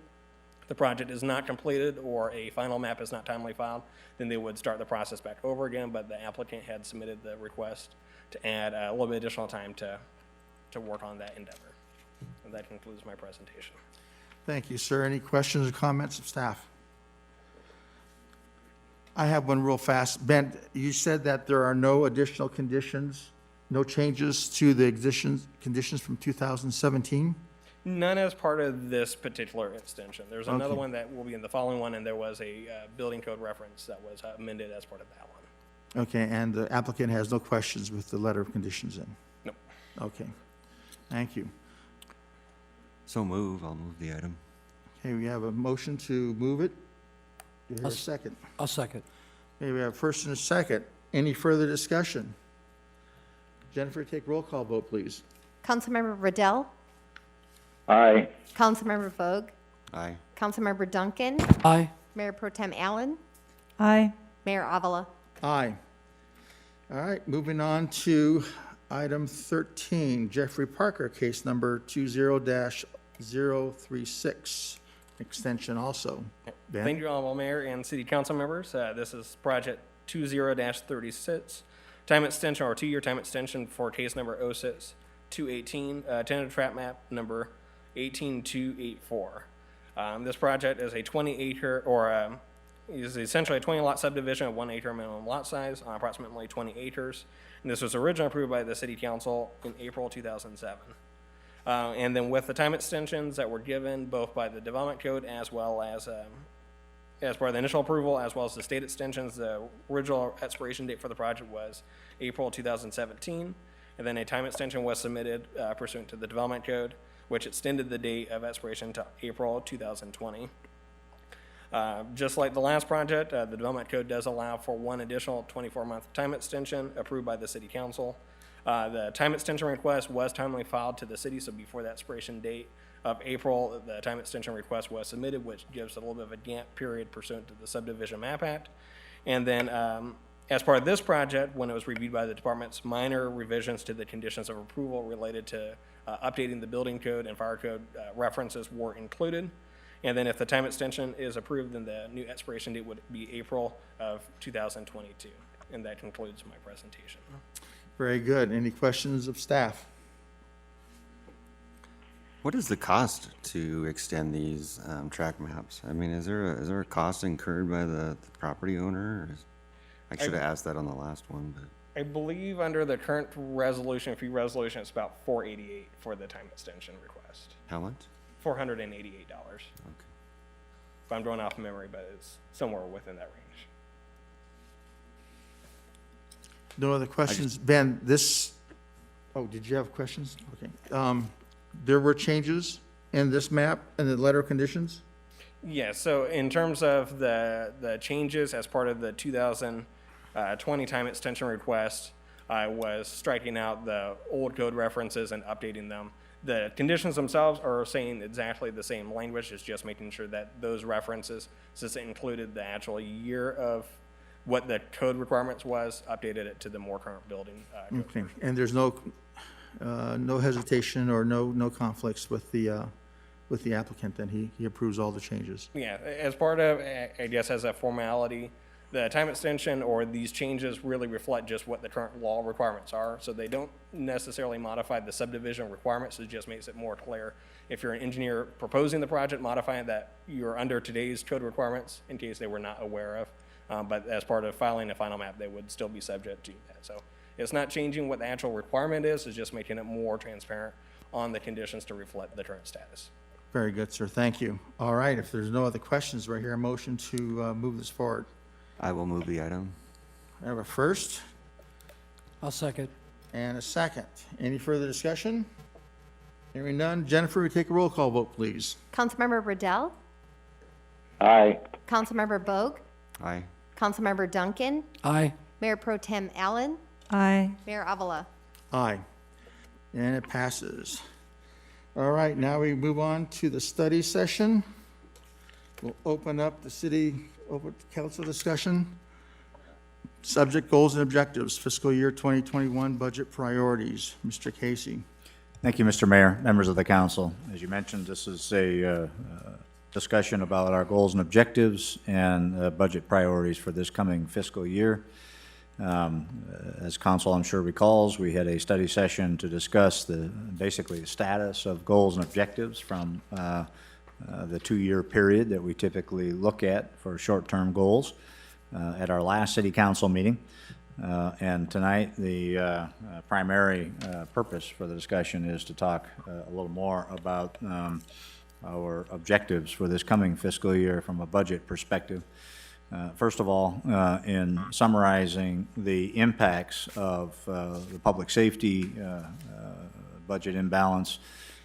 The project is not completed or a final map is not timely filed, then they would start the process back over again, but the applicant had submitted the request to add a little bit additional time to work on that endeavor. And that concludes my presentation. Thank you, sir. Any questions or comments of staff? I have one real fast. Ben, you said that there are no additional conditions, no changes to the existing conditions from 2017? None as part of this particular extension. There's another Okay. one that will be in the following one, and there was a building code reference that was amended as part of that one. Okay, and the applicant has no questions with the letter of conditions in? Nope. Okay, thank you. So I'll move the item. Okay, we have a motion to move it. Do you hear a I'll s- second? I'll second. Okay, we have a first and a second. Any further discussion? Jennifer, take roll call vote, please. Councilmember Riddell, Aye. Councilmember Vogue, Aye. Councilmember Duncan, Aye. Mayor Pro Tem Allen, Aye. Mayor Avila. Aye. All right, moving on to item 13, Jeffrey Parker, case number 20-036, extension also. Ben? Thank you, Honorable Mayor and City Council members. This is project 20-36, time extension or 2-year time extension for case number 06218, tentative tract map number 18284. This project is a 20-acre or is essentially a 20-lot subdivision of 1 acre minimum lot size on approximately 20 acres. And this was originally approved by the City Council in April 2007. And then with the time extensions that were given both by the Development Code as well as part of the initial approval, as well as the state extensions, the original expiration date for the project was April 2017. And then a time extension was submitted pursuant to the Development Code, which extended the date of expiration to April 2020. Just like the last project, the Development Code does allow for one additional 24-month time extension approved by the City Council. The time extension request was timely filed to the city, so before the expiration date, of April, the time extension request was submitted, which gives a little bit of a gap period pursuant to the Subdivision Map Act. And then as part of this project, when it was reviewed by the departments, minor revisions to the conditions of approval related to updating the building code and fire code references were included. And then if the time extension is approved, then the new expiration date would be April of 2022. And that concludes my presentation. Very good. Any questions of staff? What is the cost to extend these track maps? I mean, is there a cost incurred by the property owner? I should have asked that on the last one, but. I believe under the current resolution, fee resolution, it's about $488 for the time extension request. How much? $488. Okay. If I'm going off memory, but it's somewhere within that range. No other questions? Ben, oh, did you have questions? Okay. There were changes in this map and the letter of conditions? Yeah, so in terms of the changes as part of the 2020 time extension request, I was striking out the old code references and updating them. The conditions themselves are saying exactly the same language, it's just making sure that those references, since it included the actual year of what the code requirements was, updated it to the more current building code. Okay. And there's no hesitation or no conflicts with the applicant, then he approves all the changes. Yeah, as part of, I guess as a formality, the time extension or these changes really reflect just what the current law requirements are. So they don't necessarily modify the subdivision requirements. It just makes it more clear. If you're an engineer proposing the project, modifying that you're under today's code requirements in case they were not aware of. But as part of filing a final map, they would still be subject to that. So it's not changing what the actual requirement is, it's just making it more transparent on the conditions to reflect the current status. Very good, sir. Thank you. All right, if there's no other questions, we're here a motion to move this forward. I will move the item. I have a first I'll second. and a second. Any further discussion? Hearing none. Jennifer, we take a roll call vote, please. Councilmember Riddell, Aye. Councilmember Vogt, Aye. Councilmember Duncan, Aye. Mayor Pro Tem Allen, Aye. Mayor Avila. Aye. And it passes. All right, now we move on to the study session. We'll open up the city council discussion. Subject goals and objectives, fiscal year 2021 budget priorities. Mr. Casey. Thank you, Mr. Mayor, members of the council. As you mentioned, this is a discussion about our goals and objectives and budget priorities for this coming fiscal year. As council, I'm sure, recalls, we had a study session to discuss basically the status of goals and objectives from the 2-year period that we typically look at for short-term goals at our last city council meeting. And tonight, the primary purpose for the discussion is to talk a little more about our objectives for this coming fiscal year from a budget perspective. First of all, in summarizing the impacts of the public safety budget imbalance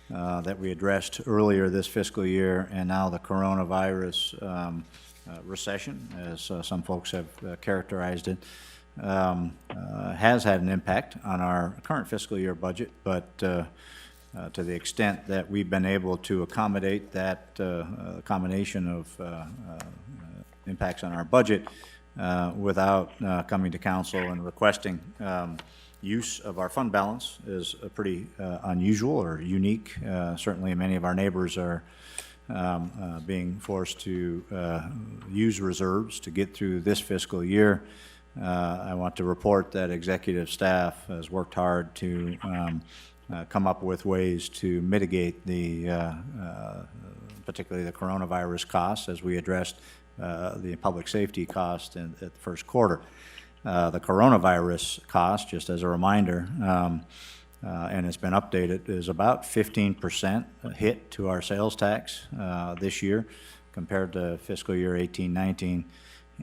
that we addressed earlier this fiscal year, and now the coronavirus recession, as some folks have characterized it, has had an impact on our current fiscal year budget, but to the extent that we've been able to accommodate that combination of impacts on our budget without coming to council and requesting use of our fund balance is pretty unusual or unique. Certainly many of our neighbors are being forced to use reserves to get through this fiscal year. I want to report that executive staff has worked hard to come up with ways to mitigate particularly the coronavirus costs as we addressed the public safety cost at the first quarter. The coronavirus cost, just as a reminder, and it's been updated, is about 15% hit to our sales tax this year compared to fiscal year 18-19,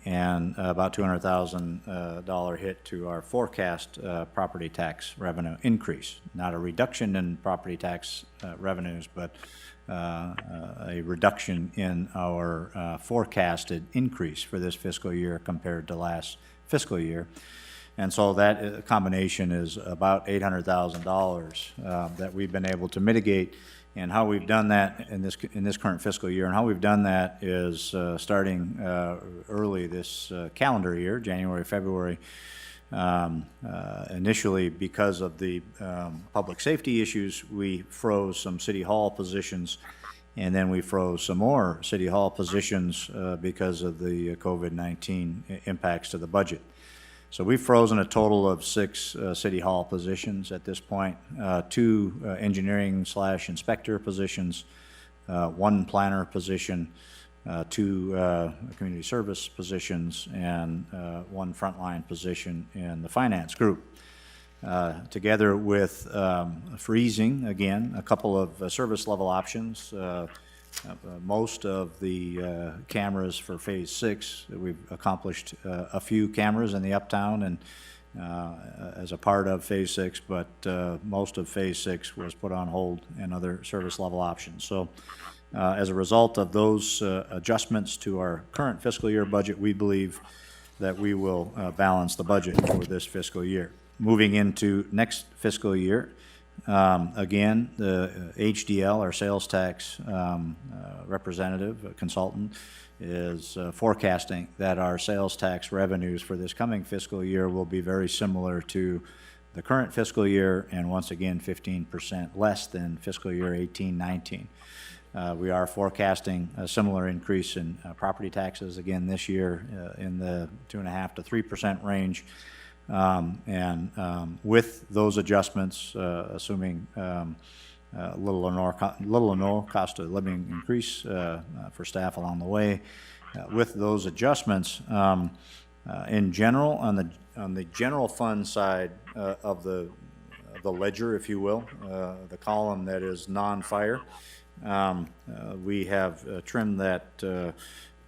and about $200,000 hit to our forecast property tax revenue increase. Not a reduction in property tax revenues, but a reduction in our forecasted increase for this fiscal year compared to last fiscal year. And so that combination is about $800,000 that we've been able to mitigate. And how we've done that in this current fiscal year, and how we've done that is starting early this calendar year, January, February. Initially, because of the public safety issues, we froze some city hall positions, and then we froze some more city hall positions because of the COVID-19 impacts to the budget. So we've frozen a total of 6 city hall positions at this point, 2 engineering/inspector positions, 1 planner position, 2 community service positions, and 1 frontline position in the finance group. Together with freezing, again, a couple of service level options. Most of the cameras for Phase 6, we've accomplished a few cameras in the Uptown and as a part of Phase 6, but most of Phase 6 was put on hold and other service level options. So as a result of those adjustments to our current fiscal year budget, we believe that we will balance the budget for this fiscal year. Moving into next fiscal year, again, the HDL, our sales tax representative, consultant, is forecasting that our sales tax revenues for this coming fiscal year will be very similar to the current fiscal year, and once again 15% less than fiscal year 18-19. We are forecasting a similar increase in property taxes again this year in the 2.5% to 3% range. With those adjustments, assuming little or no cost of living increase for staff along the way, with those adjustments, in general, on the general fund side of the ledger, if you will, the column that is non-fire, we have trimmed that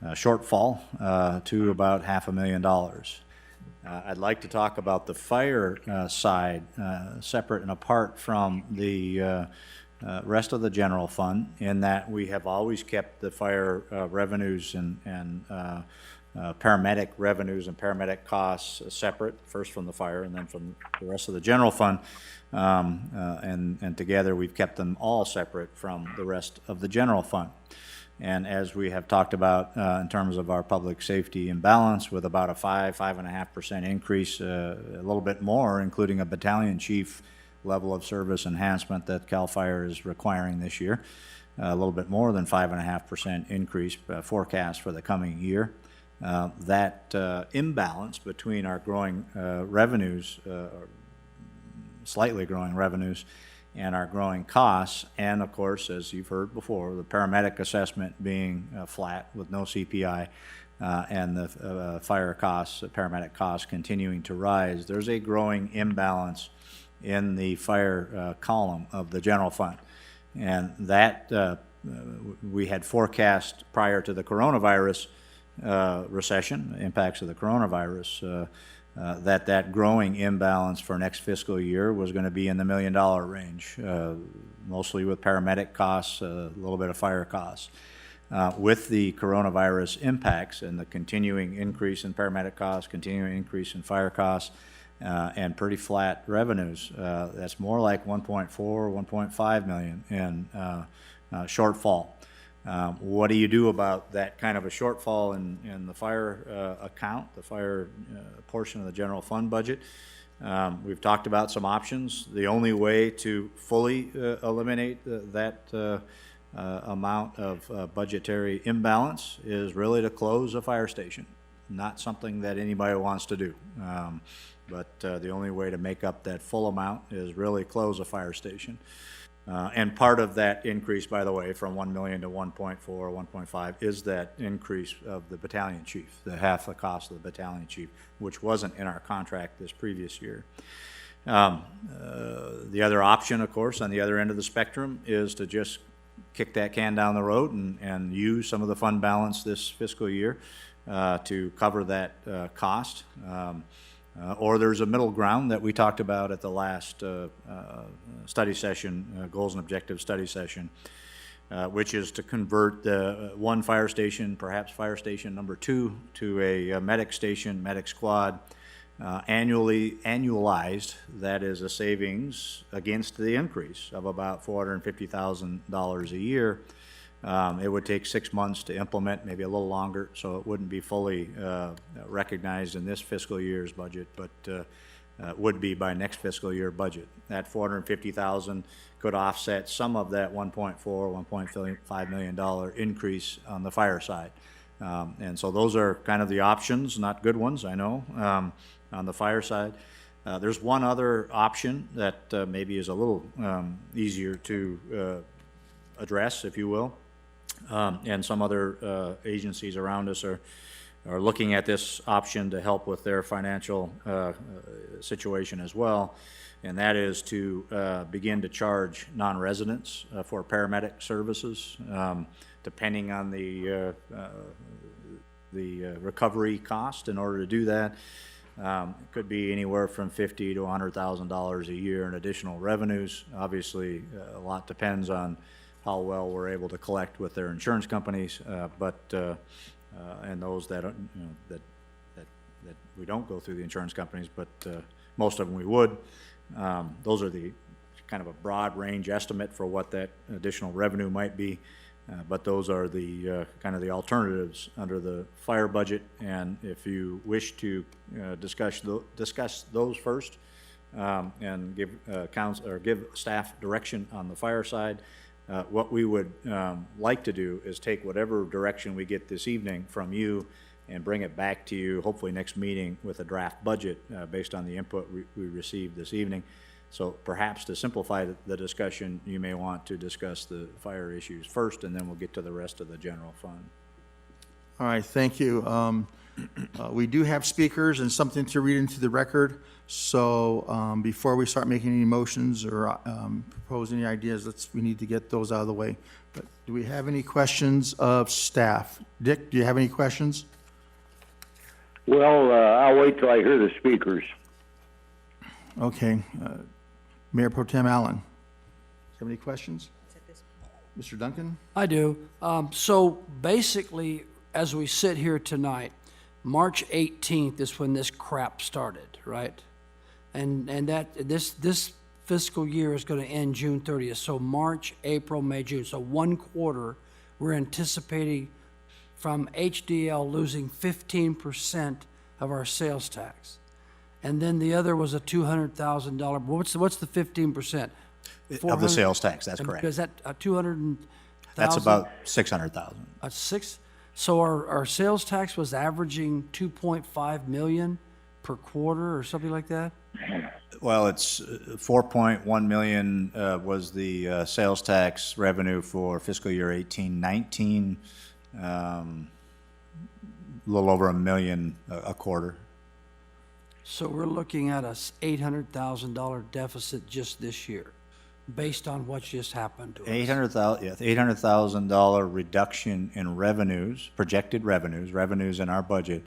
shortfall to about $500,000. I'd like to talk about the fire side, separate and apart from the rest of the general fund, in that we have always kept the fire revenues and paramedic revenues and paramedic costs separate, first from the fire and then from the rest of the general fund. And together we've kept them all separate from the rest of the general fund. And as we have talked about in terms of our public safety imbalance, with about a 5.5% increase, a little bit more, including a battalion chief level of service enhancement that CAL FIRE is requiring this year, a little bit more than 5.5% increase forecast for the coming year. That imbalance between our growing revenues, slightly growing revenues, and our growing costs, and of course, as you've heard before, the paramedic assessment being flat with no CPI, and the fire costs, paramedic costs continuing to rise, there's a growing imbalance in the fire column of the general fund. And that we had forecast prior to the coronavirus recession, impacts of the coronavirus, that growing imbalance for next fiscal year was going to be in the $1 million range, mostly with paramedic costs, a little bit of fire costs. With the coronavirus impacts and the continuing increase in paramedic costs, continuing increase in fire costs, and pretty flat revenues, that's more like 1.5 million in shortfall. What do you do about that kind of a shortfall in the fire account, the fire portion of the general fund budget? We've talked about some options. The only way to fully eliminate that amount of budgetary imbalance is really to close a fire station. Not something that anybody wants to do. But the only way to make up that full amount is really close a fire station. And part of that increase, by the way, from 1 million to 1.4, 1.5, is that increase of the battalion chief, the half the cost of the battalion chief, which wasn't in our contract this previous year. The other option, of course, on the other end of the spectrum, is to just kick that can down the road and use some of the fund balance this fiscal year to cover that cost. Or there's a middle ground that we talked about at the last study session, goals and objectives study session, which is to convert the one fire station, perhaps fire station number 2, to a medic station, medic squad, Annualized, that is a savings against the increase of about $450,000 a year. It would take 6 months to implement, maybe a little longer, so it wouldn't be fully recognized in this fiscal year's budget, but would be by next fiscal year budget. That $450,000 could offset some of that $1.5 million increase on the fire side. And so those are kind of the options, not good ones, I know, on the fire side. There's one other option that maybe is a little easier to address, if you will. And some other agencies around us are looking at this option to help with their financial situation as well. And that is to begin to charge non-residents for paramedic services, depending on the recovery cost. In order to do that, it could be anywhere from $50,000 to $100,000 a year in additional revenues. Obviously, a lot depends on how well we're able to collect with their insurance companies, and those that that we don't go through the insurance companies, but most of them we would. Those are the kind of a broad range estimate for what that additional revenue might be, but those are the kind of the alternatives under the fire budget. And if you wish to discuss those first and give give staff direction on the fire side, what we would like to do is take whatever direction we get this evening from you and bring it back to you, hopefully next meeting, with a draft budget based on the input we received this evening. So perhaps to simplify the discussion, you may want to discuss the fire issues first, and then we'll get to the rest of the general fund. All right, thank you. We do have speakers and something to read into the record. So before we start making any motions or propose any ideas, we need to get those out of the way. But do we have any questions of staff? Dick, do you have any questions? Well, I'll wait till I hear the speakers. Okay. Mayor Pro Tem Allen, do you have any questions? Mr. Duncan? I do. So basically, as we sit here tonight, March 18th is when this crap started, right? And that this fiscal year is going to end June 30th. So March, April, May, June. So 1 quarter, we're anticipating from HDL losing 15% of our sales tax. And then the other was a $200,000. What's the 15%? Of the sales tax, that's correct. Is that a 200,000? That's about 600,000. So our sales tax was averaging 2.5 million per quarter or something like that? Well, it's 4.1 million was the sales tax revenue for fiscal year 18-19. A little over $1 million a quarter. So we're looking at a $800,000 deficit just this year, based on what just happened to us. $800,000 reduction in revenues, projected revenues in our budget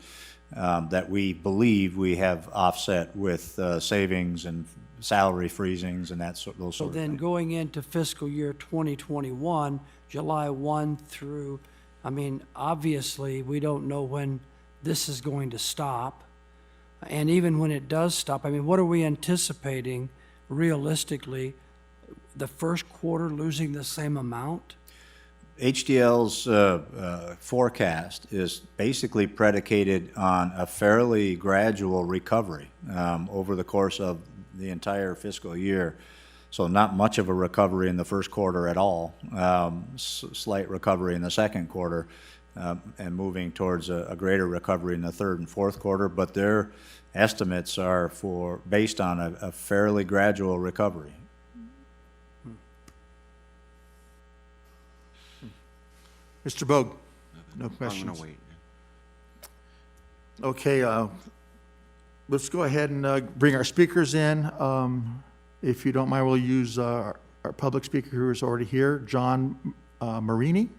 that we believe we have offset with savings and salary freezings and those sort of things. So then going into fiscal year 2021, July 1 through, I mean, obviously, we don't know when this is going to stop. And even when it does stop, I mean, what are we anticipating realistically? The first quarter losing the same amount? HDL's forecast is basically predicated on a fairly gradual recovery over the course of the entire fiscal year. So not much of a recovery in the first quarter at all, slight recovery in the second quarter, and moving towards a greater recovery in the third and fourth quarter. But their estimates are based on a fairly gradual recovery. Mr. Bogue? No questions? I'm going to wait. Okay, let's go ahead and bring our speakers in. If you don't mind, we'll use our public speaker who is already here, John Marini.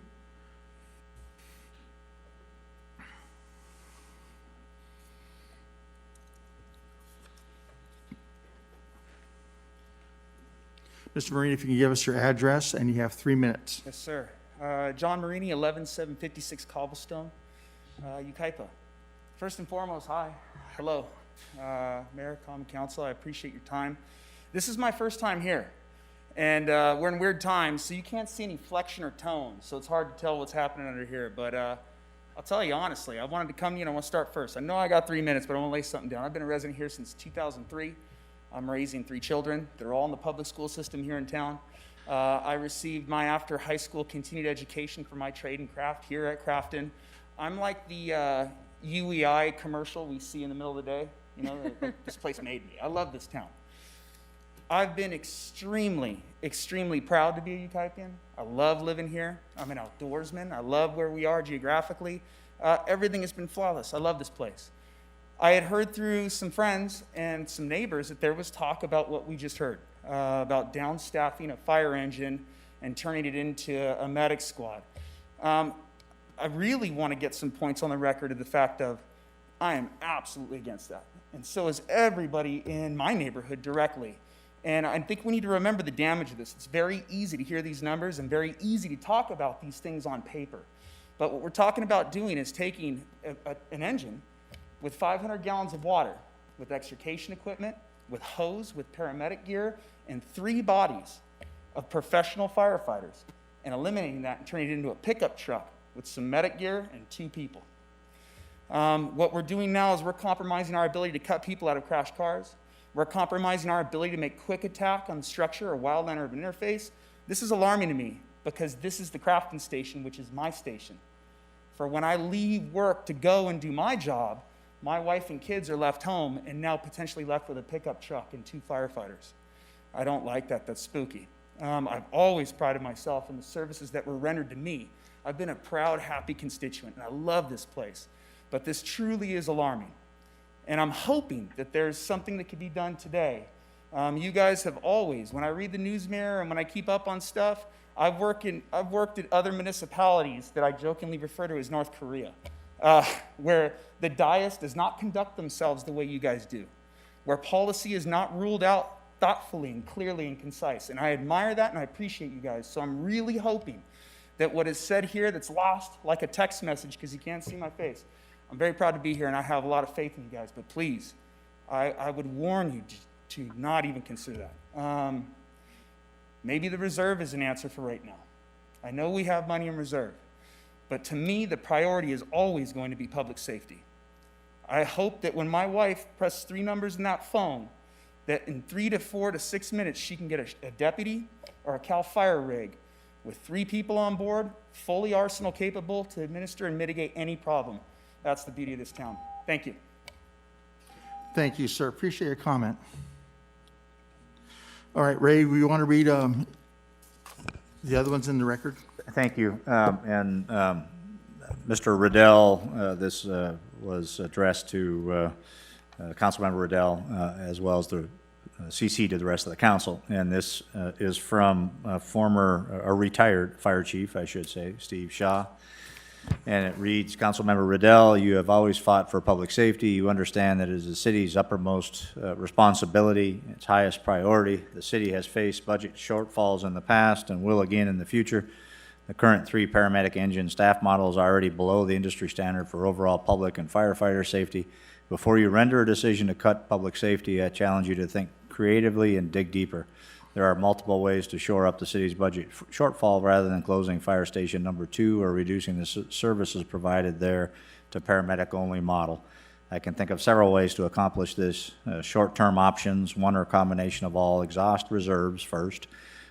Mr. Marini, if you can give us your address, and you have 3 minutes. Yes, sir. John Marini, 11756 Cobblestone, Yucaipa. First and foremost, hi. Hello. Mayor, Common Council, I appreciate your time. This is my first time here, and we're in weird times, so you can't see any flexion or tone, so it's hard to tell what's happening under here. But I'll tell you honestly, I wanted to come to you, and I want to start first. I know I got 3 minutes, but I want to lay something down. I've been a resident here since 2003. I'm raising 3 children. They're all in the public school system here in town. I received my after high school continued education for my trade and craft here at Crafton. I'm like the UEI commercial we see in the middle of the day. You know, this place made me. I love this town. I've been extremely, extremely proud to be a Yucaipan. I love living here. I'm an outdoorsman. I love where we are geographically. Everything has been flawless. I love this place. I had heard through some friends and some neighbors that there was talk about what we just heard, about downstaffing a fire engine and turning it into a medic squad. I really want to get some points on the record of the fact of I am absolutely against that. And so is everybody in my neighborhood directly. And I think we need to remember the damage of this. It's very easy to hear these numbers and very easy to talk about these things on paper. But what we're talking about doing is taking an engine with 500 gallons of water, with extrication equipment, with hose, with paramedic gear, and 3 bodies of professional firefighters, and eliminating that and turning it into a pickup truck with some medic gear and 2 people. What we're doing now is we're compromising our ability to cut people out of crashed cars. We're compromising our ability to make quick attack on the structure or wildland urban interface. This is alarming to me because this is the Crafton station, which is my station. For when I leave work to go and do my job, my wife and kids are left home and now potentially left with a pickup truck and 2 firefighters. I don't like that. That's spooky. I've always prided myself in the services that were rendered to me. I've been a proud, happy constituent, and I love this place. But this truly is alarming. And I'm hoping that there's something that can be done today. You guys have always, when I read the News Mirror and when I keep up on stuff, I've worked at other municipalities that I jokingly refer to as North Korea, where the dais does not conduct themselves the way you guys do, where policy is not ruled out thoughtfully and clearly and concise. And I admire that and I appreciate you guys. So I'm really hoping that what is said here that's lost like a text message because you can't see my face. I'm very proud to be here and I have a lot of faith in you guys, but please, I would warn you to not even consider that. Maybe the reserve is an answer for right now. I know we have money in reserve, but to me, the priority is always going to be public safety. I hope that when my wife presses 3 numbers in that phone, that in 3 to 4 to 6 minutes, she can get a deputy or a CAL FIRE rig with 3 people on board, fully arsenal capable to administer and mitigate any problem. That's the beauty of this town. Thank you. Thank you, sir. Appreciate your comment. All right, Ray, we want to read the other ones in the record? Thank you. Mr. Riddell, this was addressed to Councilmember Riddell as well as the CC to the rest of the council. And this is from a retired fire chief, I should say, Steve Shaw. And it reads, Councilmember Riddell, you have always fought for public safety. You understand that it is the city's uppermost responsibility, its highest priority. The city has faced budget shortfalls in the past and will again in the future. The current 3 paramedic engine staff models are already below the industry standard for overall public and firefighter safety. Before you render a decision to cut public safety, I challenge you to think creatively and dig deeper. There are multiple ways to shore up the city's budget shortfall rather than closing Fire Station Number 2 or reducing the services provided there to paramedic-only model. I can think of several ways to accomplish this. Short-term options, 1 or combination of all, exhaust reserves first.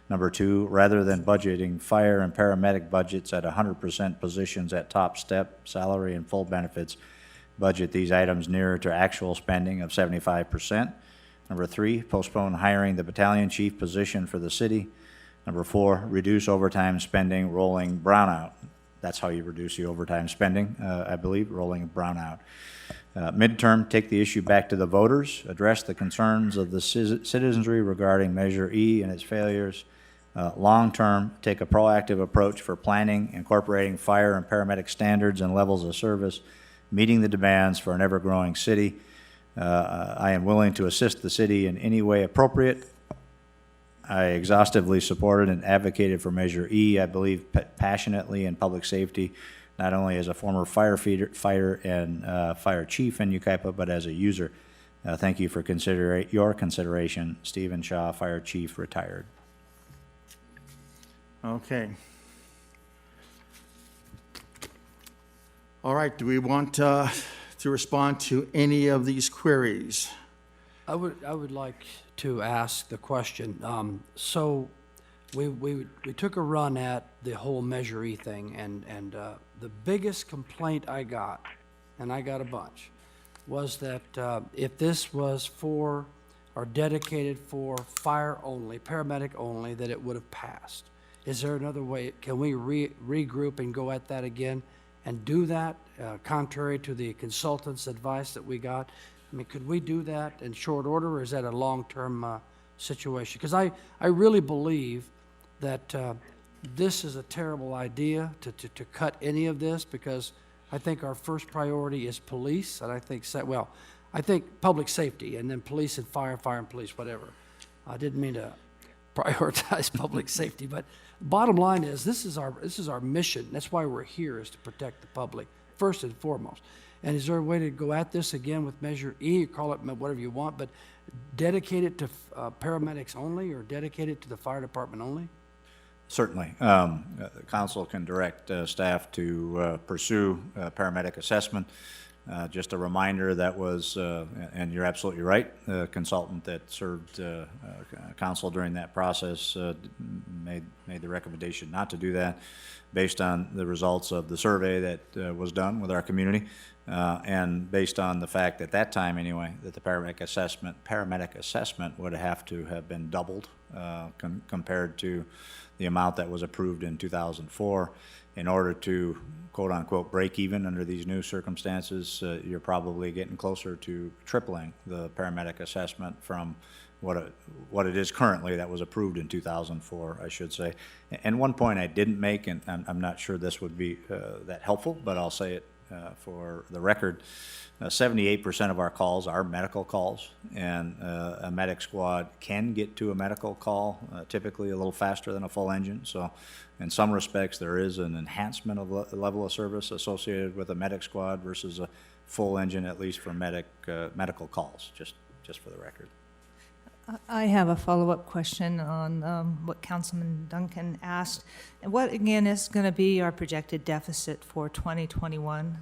Number 2, rather than budgeting fire and paramedic budgets at 100% positions at top step, salary and full benefits, budget these items nearer to actual spending of 75%. Number 3, postpone hiring the battalion chief position for the city. Number 4, reduce overtime spending, rolling brownout. That's how you reduce the overtime spending, I believe, rolling brownout. Midterm, take the issue back to the voters, address the concerns of the citizenry regarding Measure E and its failures. Long-term, take a proactive approach for planning, incorporating fire and paramedic standards and levels of service, meeting the demands for an ever-growing city. I am willing to assist the city in any way appropriate. I exhaustively supported and advocated for Measure E. I believe passionately in public safety, not only as a former firefighter and fire chief in Yucaipa, but as a user. Thank you for your consideration. Stephen Shaw, Fire Chief, retired. Okay. All right, do we want to respond to any of these queries? I would like to ask the question. So we took a run at the whole Measure E thing, and the biggest complaint I got, and I got a bunch, was that if this was for or dedicated for fire only, paramedic only, that it would have passed. Is there another way? Can we regroup and go at that again and do that, contrary to the consultant's advice that we got? I mean, could we do that in short order, or is that a long-term situation? Because I really believe that this is a terrible idea to cut any of this, because I think our first priority is police, and I think, I think public safety, and then police and fire and police, whatever. I didn't mean to prioritize public safety, but bottom line is this is our mission. That's why we're here, is to protect the public first and foremost. And is there a way to go at this again with Measure E, or call it whatever you want, but dedicate it to paramedics only, or dedicate it to the fire department only? Certainly. The council can direct staff to pursue paramedic assessment. Just a reminder, that was, and you're absolutely right, the consultant that served council during that process made the recommendation not to do that based on the results of the survey that was done with our community, and based on the fact at that time anyway that the paramedic assessment would have to have been doubled compared to the amount that was approved in 2004. In order to quote-unquote break even under these new circumstances, you're probably getting closer to tripling the paramedic assessment from what it is currently that was approved in 2004, I should say. And one point I didn't make, and I'm not sure this would be that helpful, but I'll say it for the record, 78% of our calls are medical calls, and a medic squad can get to a medical call typically a little faster than a full engine. So in some respects, there is an enhancement of level of service associated with a medic squad versus a full engine, at least for medical calls, just for the record. I have a follow-up question on what Councilman Duncan asked. And what, again, is going to be our projected deficit for 2021?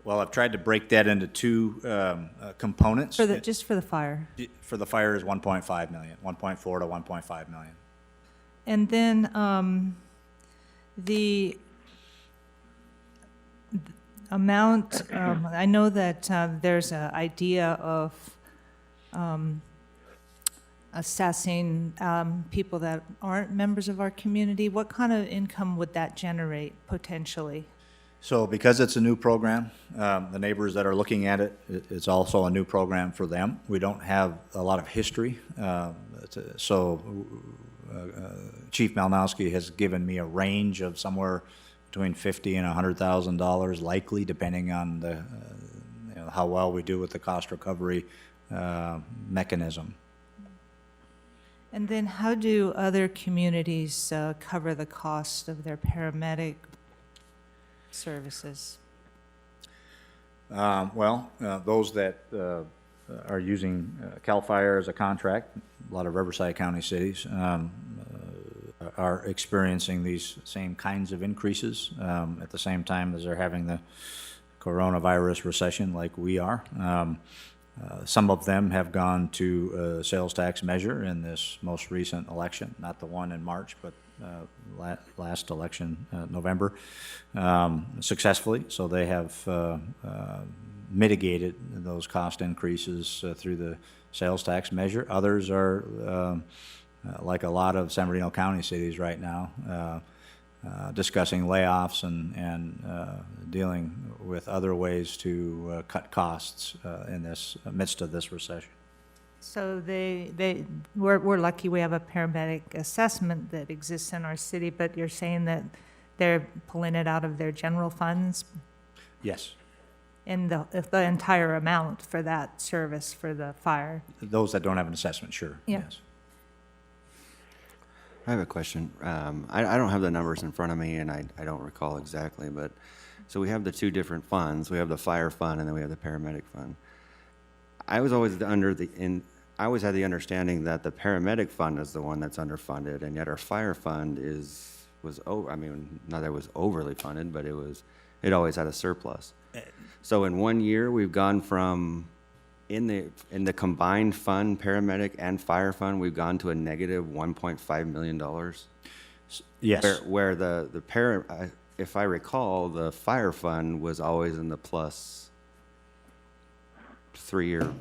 Well, I've tried to break that into two components. Just for the fire. For the fire is 1.5 million, 1.4 to 1.5 million. And then the amount, I know that there's an idea of assessing people that aren't members of our community. What kind of income would that generate potentially? So because it's a new program, the neighbors that are looking at it, it's also a new program for them. We don't have a lot of history. Chief Malnowski has given me a range of somewhere between $50,000 and $100,000 likely, depending on the, how well we do with the cost recovery mechanism. And then how do other communities cover the cost of their paramedic services? Those that are using CAL FIRE as a contract, a lot of Riverside County cities are experiencing these same kinds of increases at the same time as they're having the coronavirus recession like we are. Some of them have gone to a sales tax measure in this most recent election, not the one in March, but last election, November, successfully. So they have mitigated those cost increases through the sales tax measure. Others are, like a lot of San Bernardino County cities right now, discussing layoffs and dealing with other ways to cut costs in this midst of this recession. So we're lucky we have a paramedic assessment that exists in our city, but you're saying that they're pulling it out of their general funds? Yes. And the entire amount for that service for the fire? Those that don't have an assessment, sure. Yeah. Yes. I have a question. I don't have the numbers in front of me, and I don't recall exactly, but so we have the two different funds. We have the fire fund, and then we have the paramedic fund. I was always I always had the understanding that the paramedic fund is the one that's underfunded, and yet our fire fund was I mean, not that it was overly funded, but it always had a surplus. So in 1 year, we've gone from, in the combined fund, paramedic and fire fund, we've gone to a negative $1.5 million. Yes. Where if I recall, the fire fund was always in the plus 3 or,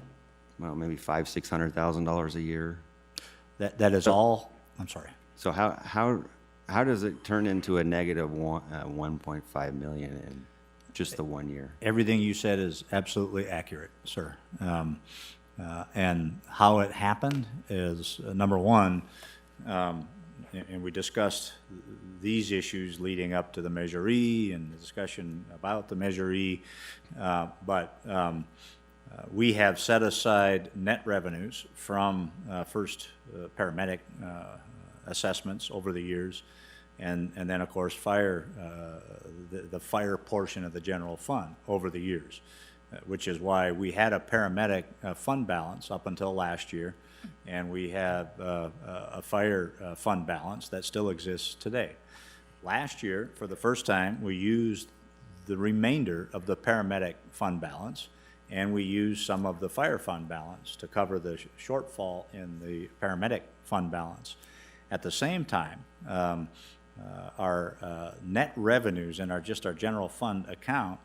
well, maybe $500,000-$600,000 a year. That is all, I'm sorry. So how does it turn into a negative 1.5 million in just the 1 year? Everything you said is absolutely accurate, sir. And how it happened is, number one, and we discussed these issues leading up to the Measure E and the discussion about the Measure E, but we have set aside net revenues from first paramedic assessments over the years, and then of course fire, the fire portion of the general fund over the years, which is why we had a paramedic fund balance up until last year, and we have a fire fund balance that still exists today. Last year, for the first time, we used the remainder of the paramedic fund balance, and we used some of the fire fund balance to cover the shortfall in the paramedic fund balance. At the same time, our net revenues in our general fund account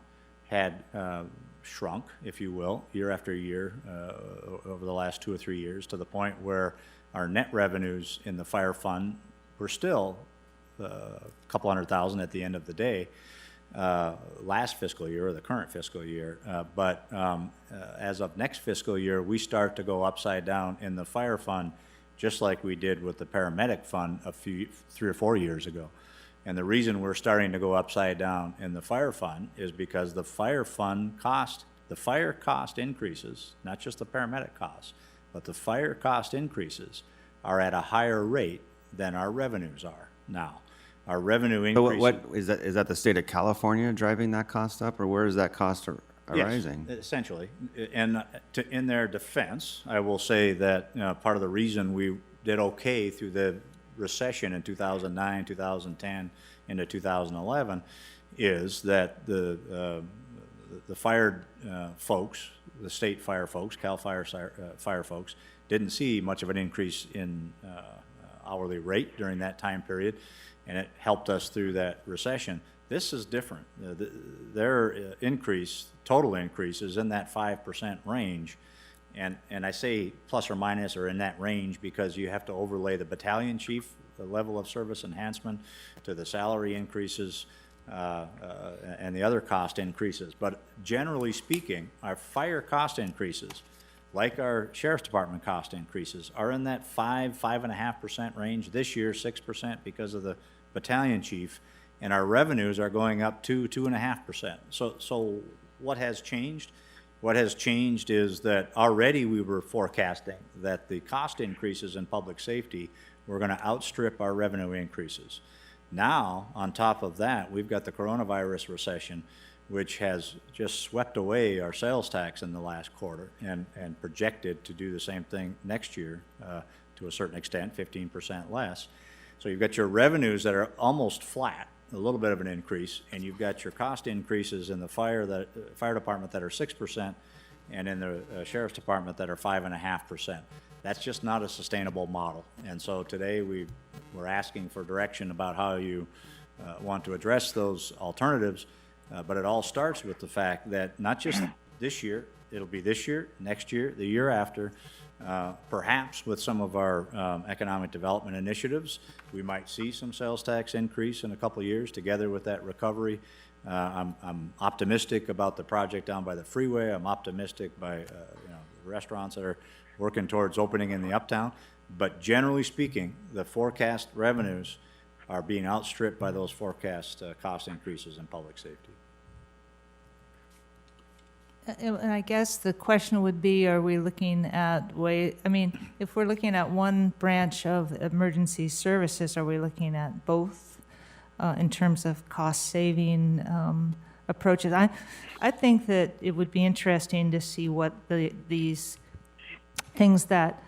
had shrunk, if you will, year after year over the last 2 or 3 years, to the point where our net revenues in the fire fund were still a couple $100,000 at the end of the day last fiscal year or the current fiscal year. But as of next fiscal year, we start to go upside down in the fire fund, just like we did with the paramedic fund 3 or 4 years ago. And the reason we're starting to go upside down in the fire fund is because the fire fund cost, the fire cost increases, not just the paramedic costs, but the fire cost increases are at a higher rate than our revenues are now. Our revenue increase. So what is that the state of California driving that cost up, or where is that cost arising? Yes, essentially. And in their defense, I will say that part of the reason we did okay through the recession in 2009, 2010, into 2011 is that the fire folks, the state fire folks, Cal Fire fire folks, didn't see much of an increase in hourly rate during that time period, and it helped us through that recession. This is different. Their increase, total increase, is in that 5% range. And I say plus or minus or in that range because you have to overlay the battalion chief, the level of service enhancement, to the salary increases and the other cost increases. But generally speaking, our fire cost increases, like our sheriff's department cost increases, are in that 5.5% range. This year, 6% because of the battalion chief. And our revenues are going up 2.5%. So what has changed? What has changed is that already we were forecasting that the cost increases in public safety were going to outstrip our revenue increases. Now, on top of that, we've got the coronavirus recession, which has just swept away our sales tax in the last quarter and projected to do the same thing next year to a certain extent, 15% less. So you've got your revenues that are almost flat, a little bit of an increase, and you've got your cost increases in the fire department that are 6%, and in the sheriff's department that are 5.5%. That's just not a sustainable model. And so today we're asking for direction about how you want to address those alternatives, but it all starts with the fact that not just this year, it'll be this year, next year, the year after. Perhaps with some of our economic development initiatives, we might see some sales tax increase in a couple of years together with that recovery. I'm optimistic about the project down by the freeway. I'm optimistic by the restaurants that are working towards opening in the uptown. But generally speaking, the forecast revenues are being outstripped by those forecast cost increases in public safety. And I guess the question would be, are we looking at if we're looking at one branch of emergency services, are we looking at both in terms of cost saving approaches. I think that it would be interesting to see what these things that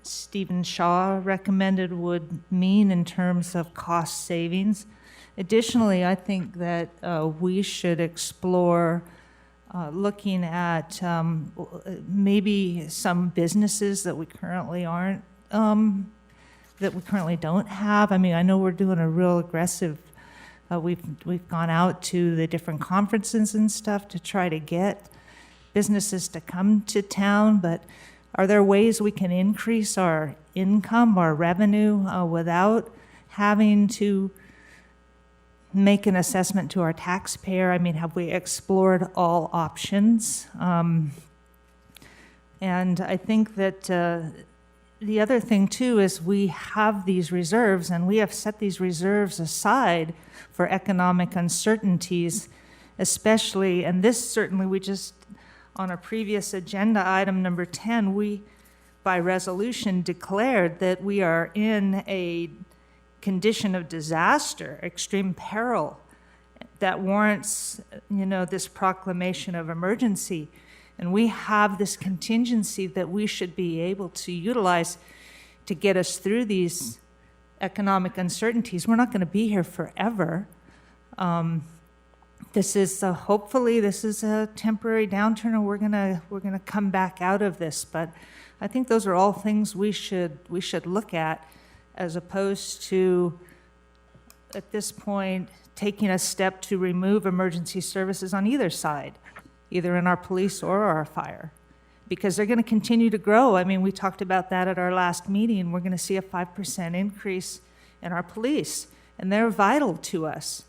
Stephen Shaw recommended would mean in terms of cost savings. Additionally, I think that we should explore looking at maybe some businesses that we currently aren't, that we currently don't have. I mean, I know we're doing a real aggressive, we've gone out to the different conferences and stuff to try to get businesses to come to town, but are there ways we can increase our income, our revenue, without having to make an assessment to our taxpayer? I mean, have we explored all options? And I think that the other thing too is we have these reserves, and we have set these reserves aside for economic uncertainties, especially, and this certainly we just, on a previous agenda item number 10, we by resolution declared that we are in a condition of disaster, extreme peril, that warrants, this proclamation of emergency. And we have this contingency that we should be able to utilize to get us through these economic uncertainties. We're not going to be here forever. This is hopefully this is a temporary downturn, and we're gonna come back out of this. But I think those are all things we should look at, as opposed to, at this point, taking a step to remove emergency services on either side, either in our police or our fire, because they're going to continue to grow. I mean, we talked about that at our last meeting. We're going to see a 5% increase in our police, and they're vital to us.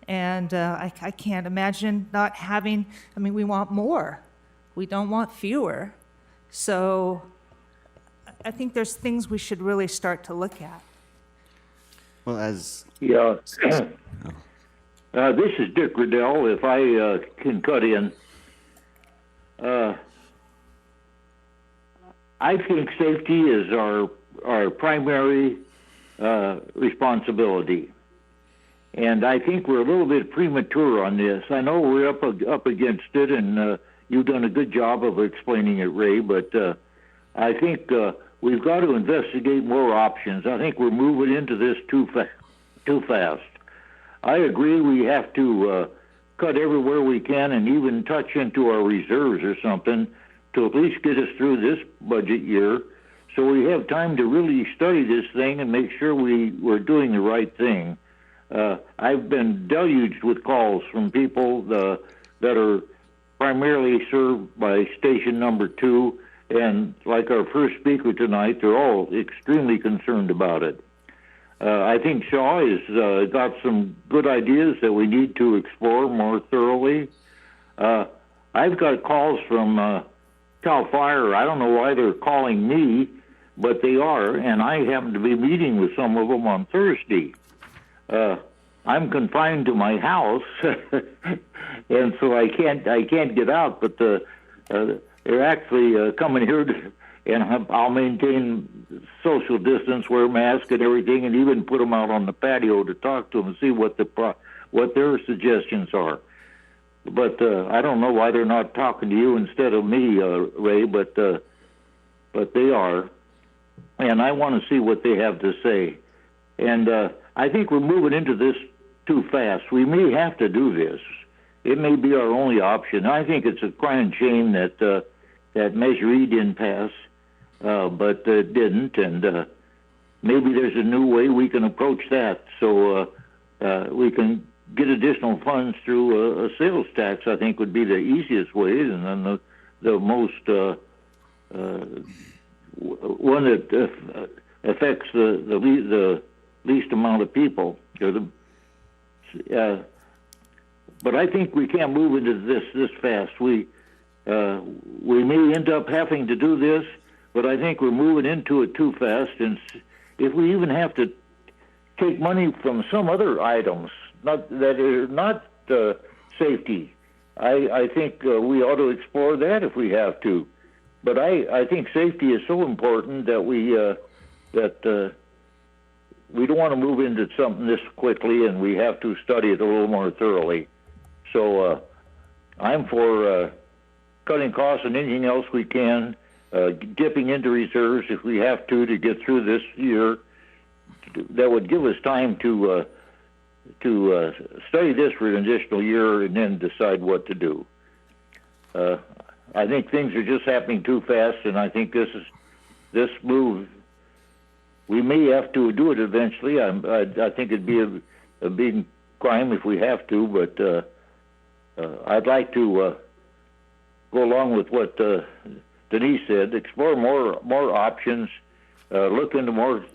And I can't imagine not having, we want more. We don't want fewer. So I think there's things we should really start to look at. Well, as Yeah. This is Dick Riddell. If I can cut in, I think safety is our primary responsibility, and I think we're a little bit premature on this. I know we're up against it, and you've done a good job of explaining it, Ray. But I think we've got to investigate more options. I think we're moving into this too fast. I agree we have to cut everywhere we can and even touch into our reserves or something to at least get us through this budget year, so we have time to really study this thing and make sure we're doing the right thing. I've been deluged with calls from people that are primarily served by station number 2, and like our first speaker tonight, they're all extremely concerned about it. I think Shaw has got some good ideas that we need to explore more thoroughly. I've got calls from CAL FIRE. I don't know why they're calling me, but they are, and I happen to be meeting with some of them on Thursday. I'm confined to my house, and so I can't get out. But they're actually coming here, and I'll maintain social distance, wear masks and everything, and even put them out on the patio to talk to them and see what their suggestions are. But I don't know why they're not talking to you instead of me, Ray. But they are, and I want to see what they have to say. And I think we're moving into this too fast. We may have to do this. It may be our only option. I think it's a crying shame that Measure E didn't pass, but it didn't. And maybe there's a new way we can approach that, so we can get additional funds through a sales tax. I think would be the easiest way, and then the most one that affects the least amount of people. But I think we can't move into this fast. We may end up having to do this, but I think we're moving into it too fast. And if we even have to take money from some other items that are not safety, I think we ought to explore that if we have to. But I think safety is so important that we don't want to move into something this quickly, and we have to study it a little more thoroughly. So I'm for cutting costs and anything else we can, dipping into reserves if we have to get through this year. That would give us time to study this for an additional year and then decide what to do. I think things are just happening too fast, and I think this move, we may have to do it eventually. I think it'd be a big crime if we have to, but I'd like to go along with what Denise said, explore more options, look into more,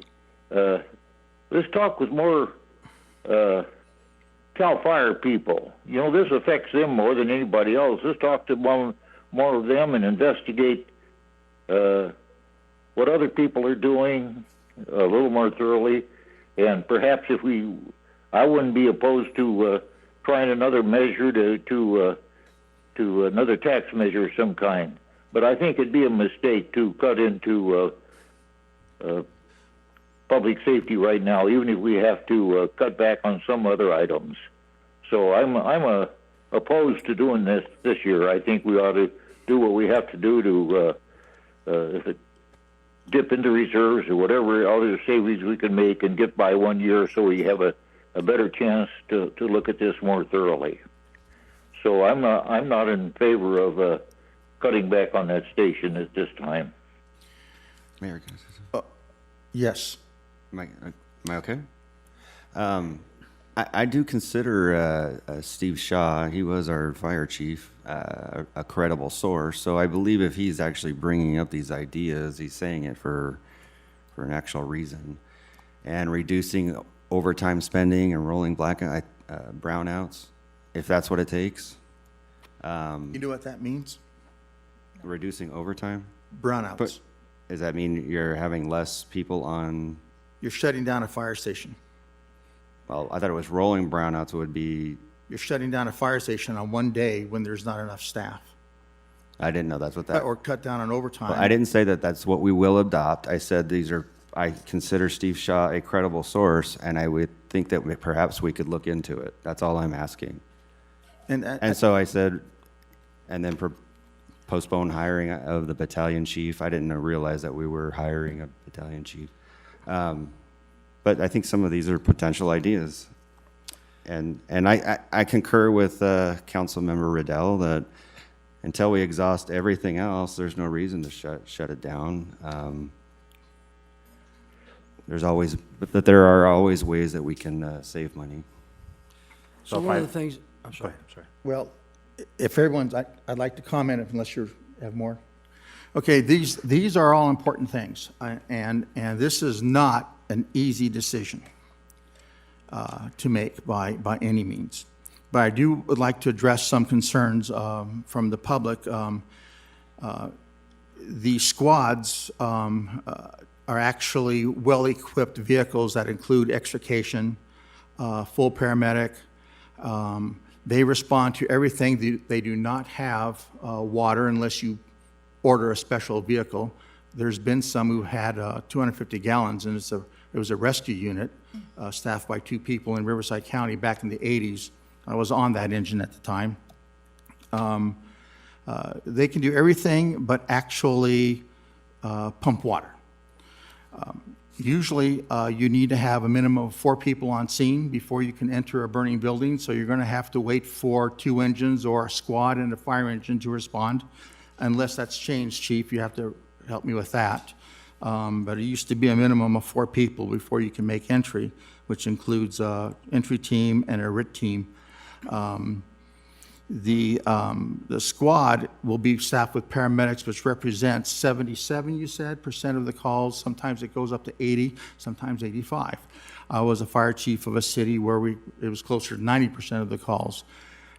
let's talk with more CAL FIRE people. You know, this affects them more than anybody else. Let's talk to more of them and investigate what other people are doing a little more thoroughly. And perhaps I wouldn't be opposed to trying another measure to another tax measure of some kind. But I think it'd be a mistake to cut into public safety right now, even if we have to cut back on some other items. So I'm opposed to doing this year. I think we ought to do what we have to do to dip into reserves or whatever other savings we can make and get by 1 year, so we have a better chance to look at this more thoroughly. So I'm not in favor of cutting back on that station at this time. Mayor, can I say something? Yes. Am I okay? I do consider Steve Shaw, he was our fire chief, a credible source. So I believe if he's actually bringing up these ideas, he's saying it for an actual reason. And reducing overtime spending and rolling brownouts, if that's what it takes. You know what that means? Reducing overtime? Brownouts. But does that mean you're having less people on? You're shutting down a fire station. Well, I thought it was rolling brownouts would be. You're shutting down a fire station on one day when there's not enough staff. I didn't know that's what that. Or cut down on overtime. Well, I didn't say that that's what we will adopt. I said I consider Steve Shaw a credible source, and I would think that perhaps we could look into it. That's all I'm asking. And so I said, and then postpone hiring of the battalion chief. I didn't realize that we were hiring a battalion chief. But I think some of these are potential ideas. And I concur with Councilmember Riddell that until we exhaust everything else, there's no reason to shut it down. There are always ways that we can save money. So one of the things, I'm sorry. Well, if everyone's, I'd like to comment unless you have more. Okay, these are all important things, and this is not an easy decision to make by any means. But I would like to address some concerns from the public. The squads are actually well-equipped vehicles that include extrication, full paramedic. They respond to everything. They do not have water unless you order a special vehicle. There's been some who had 250 gallons, and it was a rescue unit staffed by 2 people in Riverside County back in the 80s. I was on that engine at the time. They can do everything but actually pump water. Usually, you need to have a minimum of 4 people on scene before you can enter a burning building, so you're going to have to wait for 2 engines or a squad and a fire engine to respond. Unless that's changed, Chief, you have to help me with that. But it used to be a minimum of 4 people before you can make entry, which includes entry team and a RIT team. The squad will be staffed with paramedics, which represents 77%, you said, of the calls. Sometimes it goes up to 80, sometimes 85. I was a fire chief of a city where it was closer to 90% of the calls.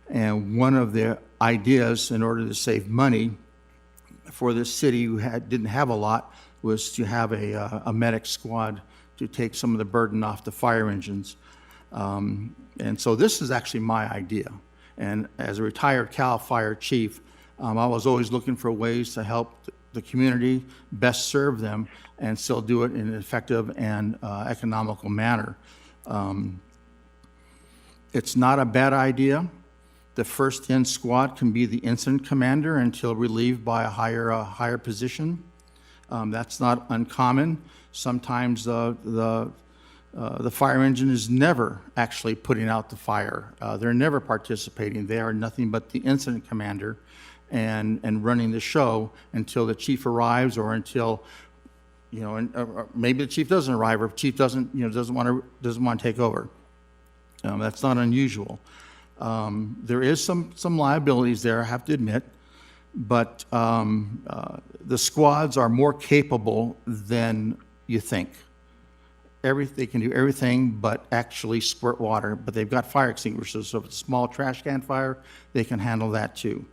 And one of the ideas in order to save money for this city who didn't have a lot was to have a medic squad to take some of the burden off the fire engines. And so this is actually my idea. And as a retired CAL FIRE chief, I was always looking for ways to help the community, best serve them, and still do it in an effective and economical manner. It's not a bad idea. The first in squad can be the incident commander until relieved by a higher position. That's not uncommon. Sometimes the fire engine is never actually putting out the fire. They're never participating. They are nothing but the incident commander and running the show until the chief arrives, or until, or maybe the chief doesn't arrive, or the chief doesn't want to take over. That's not unusual. There is some liabilities there, I have to admit, but the squads are more capable than you think. They can do everything but actually squirt water, but they've got fire extinguishers, so if it's a small trash can fire, they can handle that too.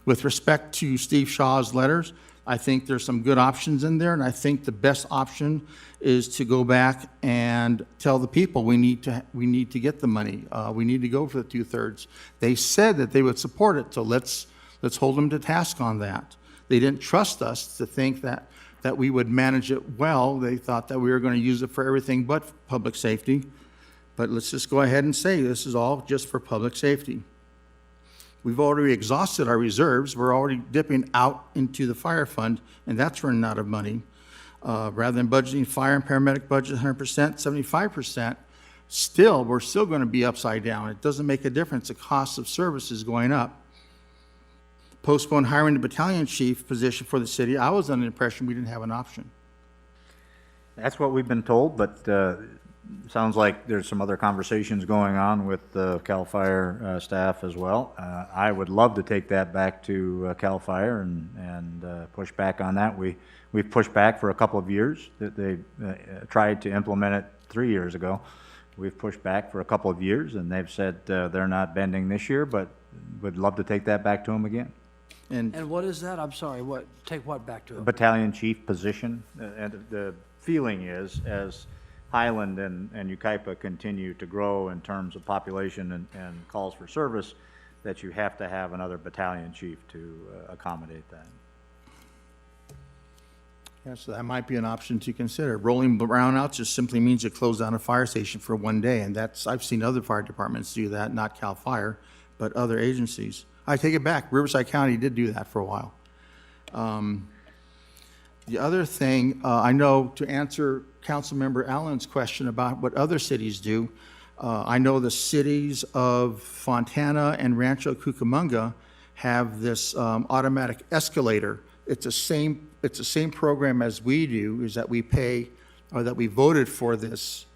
With respect to Steve Shaw's letters, I think there's some good options in there, and I think the best option is to go back and tell the people we need to get the money. We need to go for the 2/3. They said that they would support it, so let's hold them to task on that. They didn't trust us to think that we would manage it well. They thought that we were going to use it for everything but public safety. But let's just go ahead and say this is all just for public safety. We've already exhausted our reserves. We're already dipping out into the fire fund, and that's running out of money. Rather than budgeting fire and paramedic budget 100%, 75%, we're still going to be upside down. It doesn't make a difference. The cost of service is going up. Postpone hiring the battalion chief position for the city. I was under the impression we didn't have an option. That's what we've been told, but sounds like there's some other conversations going on with the CAL FIRE staff as well. I would love to take that back to CAL FIRE and push back on that. We've pushed back for a couple of years. They tried to implement it 3 years ago. We've pushed back for a couple of years, and they've said they're not bending this year, but would love to take that back to them again. And what is that? I'm sorry, take what back to The him? battalion chief position, and the feeling is, as Highland and Yucaipa continue to grow in terms of population and calls for service, that you have to have another battalion chief to accommodate that. Yeah, so that might be an option to consider. Rolling brownouts just simply means you close down a fire station for one day, and I've seen other fire departments do that, not CAL FIRE, but other agencies. I take it back. Riverside County did do that for a while. The other thing, I know, to answer Councilmember Allen's question about what other cities do, I know the cities of Fontana and Rancho Cucamonga have this automatic escalator. It's the same program as we do, is that we pay, or that we voted for this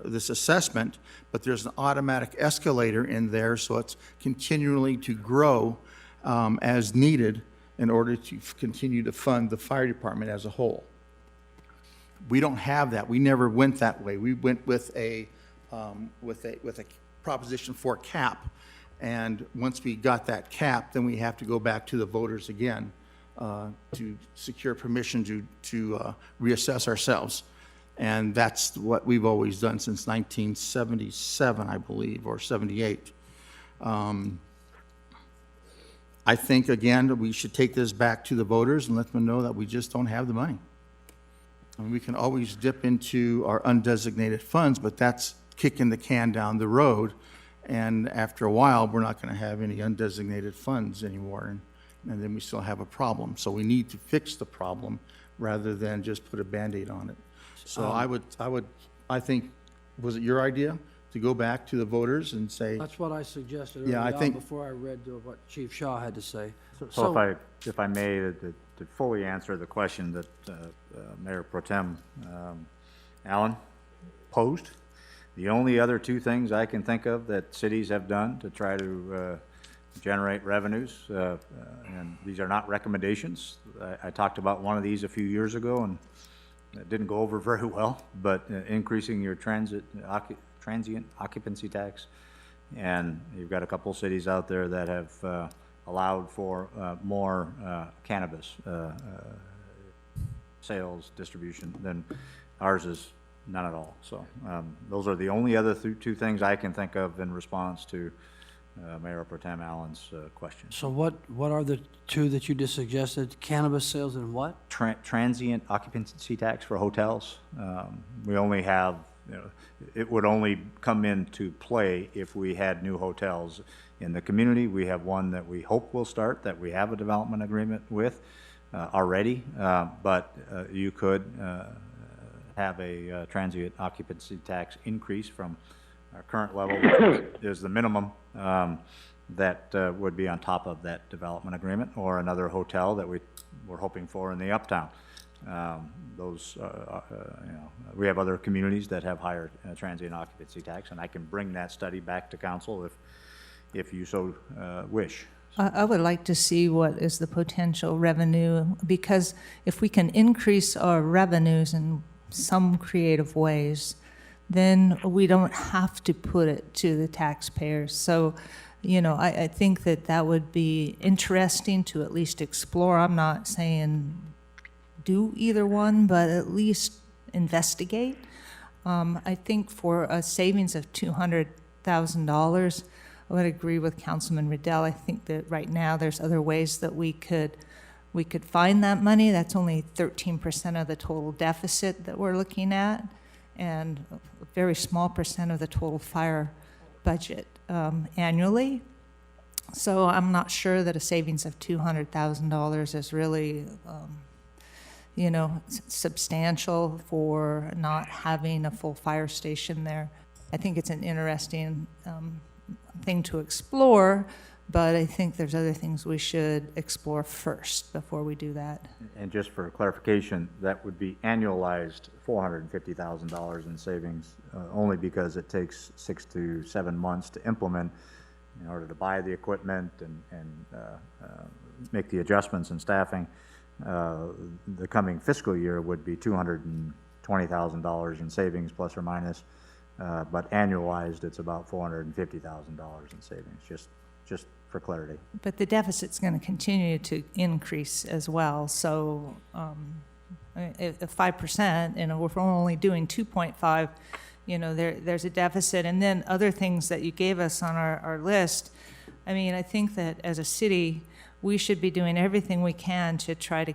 this assessment, but there's an automatic escalator in there, so it's continually to grow as needed in order to continue to fund the fire department as a whole. We don't have that. We never went that way. We went with a Proposition 4 cap, and once we got that cap, then we have to go back to the voters again to secure permission to reassess ourselves. And that's what we've always done since 1977, I believe, or 78. I think, again, that we should take this back to the voters and let them know that we just don't have the money. I mean, we can always dip into our undesignated funds, but that's kicking the can down the road. And after a while, we're not going to have any undesignated funds anymore. And then we still have a problem. So we need to fix the problem rather than just put a Band-Aid on it. So I think, was it your idea to go back to the voters and say? That's what I suggested Yeah, early I on think- before I read what Chief Shaw had to say. So if I may, to fully answer the question that Mayor Pro Tem Allen posed, the only other two things I can think of that cities have done to try to generate revenues, and these are not recommendations. I talked about one of these a few years ago, and it didn't go over very well, but increasing your transient occupancy tax. And you've got a couple cities out there that have allowed for more cannabis sales, distribution than ours is none at all. So those are the only other two things I can think of in response to Mayor Pro Tem Allen's question. So what are the two that you just suggested? Cannabis sales and what? Transient occupancy tax for hotels. We only have, it would only come into play if we had new hotels in the community. We have one that we hope will start, that we have a development agreement with already, but you could have a transient occupancy tax increase from our current level, which is the minimum, that would be on top of that development agreement, or another hotel that we're hoping for in the Uptown. We have other communities that have higher transient occupancy tax, and I can bring that study back to council if you so wish. I would like to see what is the potential revenue, because if we can increase our revenues in some creative ways, then we don't have to put it to the taxpayers. So, I think that would be interesting to at least explore. I'm not saying do either one, but at least investigate. I think for a savings of $200,000, I would agree with Councilman Riddell. I think that right now there's other ways that we could find that money. That's only 13% of the total deficit that we're looking at, and a very small percent of the total fire budget annually. So I'm not sure that a savings of $200,000 is really, substantial for not having a full fire station there. I think it's an interesting thing to explore, but I think there's other things we should explore first before we do that. And just for clarification, that would be annualized $450,000 in savings, only because it takes 6 to 7 months to implement in order to buy the equipment and make the adjustments in staffing. The coming fiscal year would be $220,000 in savings, plus or minus, but annualized, it's about $450,000 in savings, just for clarity. But the deficit's going to continue to increase as well. So if 5%, and if we're only doing 2.5, there's a deficit. And then other things that you gave us on our list, I think that as a city, we should be doing everything we can to try to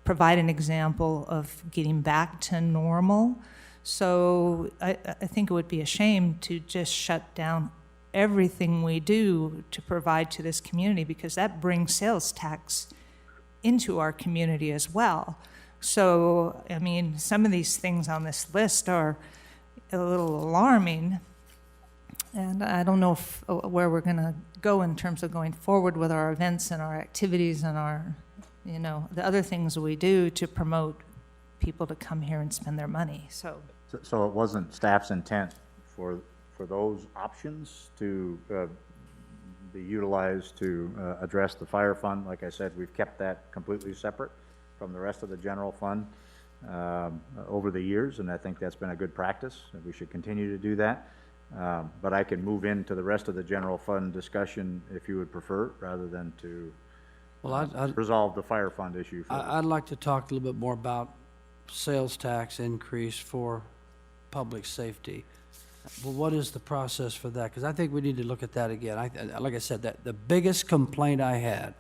provide an example of getting back to normal. So I think it would be a shame to just shut down everything we do to provide to this community, because that brings sales tax into our community as well. So, some of these things on this list are a little alarming, and I don't know where we're going to go in terms of going forward with our events and our activities and our, the other things we do to promote people to come here and spend their money. So it wasn't staff's intent for those options to be utilized to address the fire fund. Like I said, we've kept that completely separate from the rest of the general fund over the years, and I think that's been a good practice, and we should continue to do that. But I can move into the rest of the general fund discussion if you would prefer, rather than to resolve the fire fund issue. I'd like to talk a little bit more about sales tax increase for public safety. Well, what is the process for that? Because I think we need to look at that again. Like I said, that the biggest complaint I had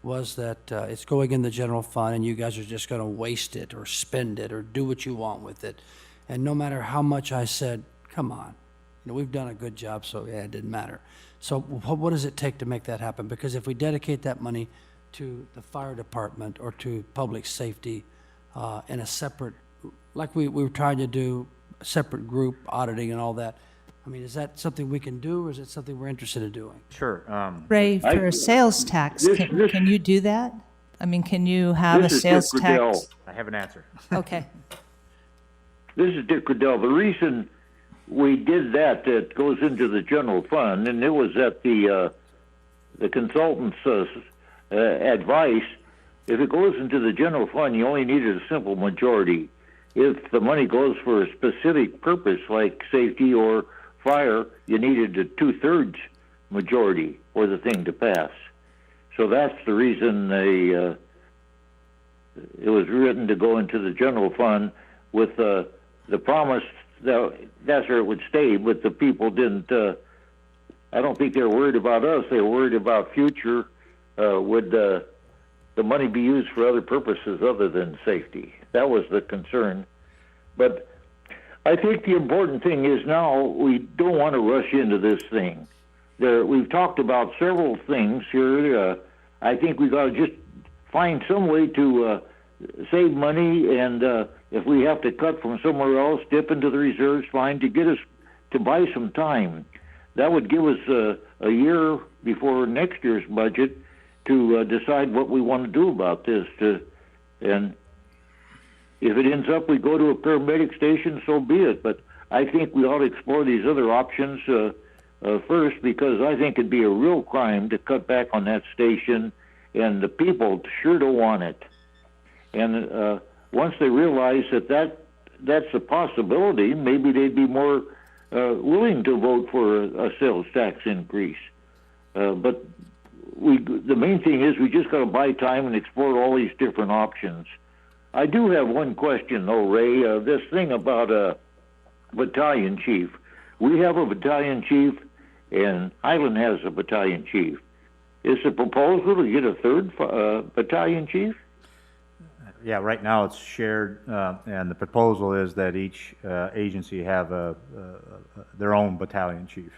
was that it's going in the general fund and you guys are just going to waste it or spend it or do what you want with it. And no matter how much I said, come on, we've done a good job, so yeah, it didn't matter. So what does it take to make that happen? Because if we dedicate that money to the fire department or to public safety in a separate, like we were trying to do, a separate group auditing and all that, is that something we can do, or is it something we're interested in doing? Sure. Ray, for a sales tax, can you do that? Can you have a sales tax? I have an answer. Okay. This is Dick Riddell. The reason we did that goes into the general fund, and it was at the consultant's advice. If it goes into the general fund, you only needed a simple majority. If the money goes for a specific purpose, like safety or fire, you needed a 2/3 majority for the thing to pass. So that's the reason it was written to go into the general fund with the promise that that's where it would stay, but the people didn't I don't think they're worried about us. They're worried about future. Would the money be used for other purposes other than safety? That was the concern. But I think the important thing is now we don't want to rush into this thing. We've talked about several things here. I think we got to just find some way to save money, and if we have to cut from somewhere else, dip into the reserves, fine, to get us to buy some time. That would give us a year before next year's budget to decide what we want to do about this. And if it ends up we go to a paramedic station, so be it. But I think we ought to explore these other options first, because I think it'd be a real crime to cut back on that station, and the people sure don't want it. And once they realize that's a possibility, maybe they'd be more willing to vote for a sales tax increase. But the main thing is we just got to buy time and explore all these different options. I do have one question, though, Ray. This thing about a battalion chief. We have a battalion chief, and Highland has a battalion chief. Is the proposal to get a third battalion chief? Yeah, right now it's shared, and the proposal is that each agency have their own battalion chief.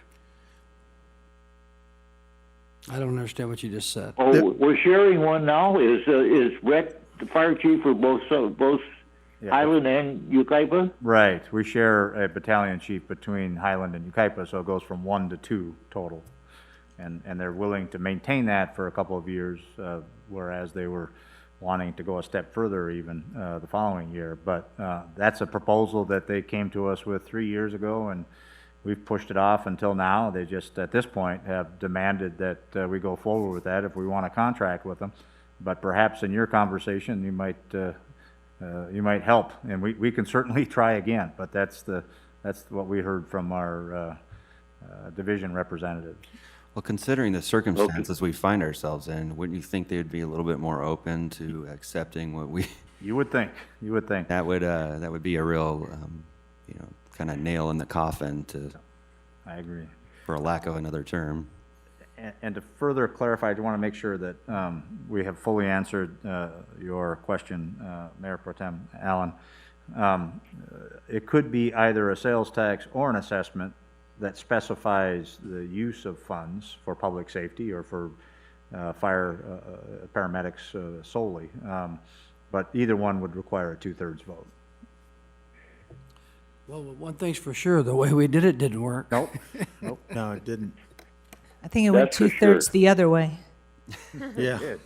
I don't understand what you just said. Oh, we're sharing one now. Is Brett the fire chief for both Yeah. Highland and Yucaipa? Right, we share a battalion chief between Highland and Yucaipa, so it goes from 1 to 2 total. And they're willing to maintain that for a couple of years, whereas they were wanting to go a step further even the following year. But that's a proposal that they came to us with 3 years ago, and we've pushed it off until now. They just, at this point, have demanded that we go forward with that if we want a contract with them. But perhaps in your conversation, you might help, and we can certainly try again. But that's what we heard from our division representatives. Well, considering the circumstances we find ourselves in, wouldn't you think they'd be a little bit more open to accepting what we? You would think. You would think. That would be a real, kind of nail in the coffin to. I agree. For a lack of another term. And to further clarify, I do want to make sure that we have fully answered your question, Mayor Pro Tem Allen. It could be either a sales tax or an assessment that specifies the use of funds for public safety or for fire paramedics solely. But either one would require a 2/3 vote. Well, one thing's for sure, the way we did it didn't work. Nope. No, it didn't. I think it went 2/3 the other way. Yeah. It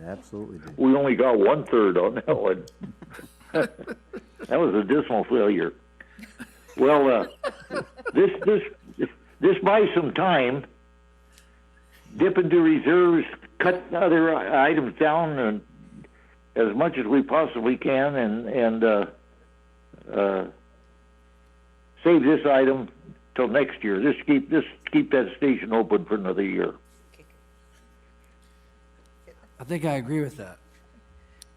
absolutely did. We only got 1/3 on that one. That was a dismal failure. Well, this buys some time. Dip into reserves, cut other items down and as much as we possibly can, and save this item till next year. Just keep that station open for another year. I think I agree with that.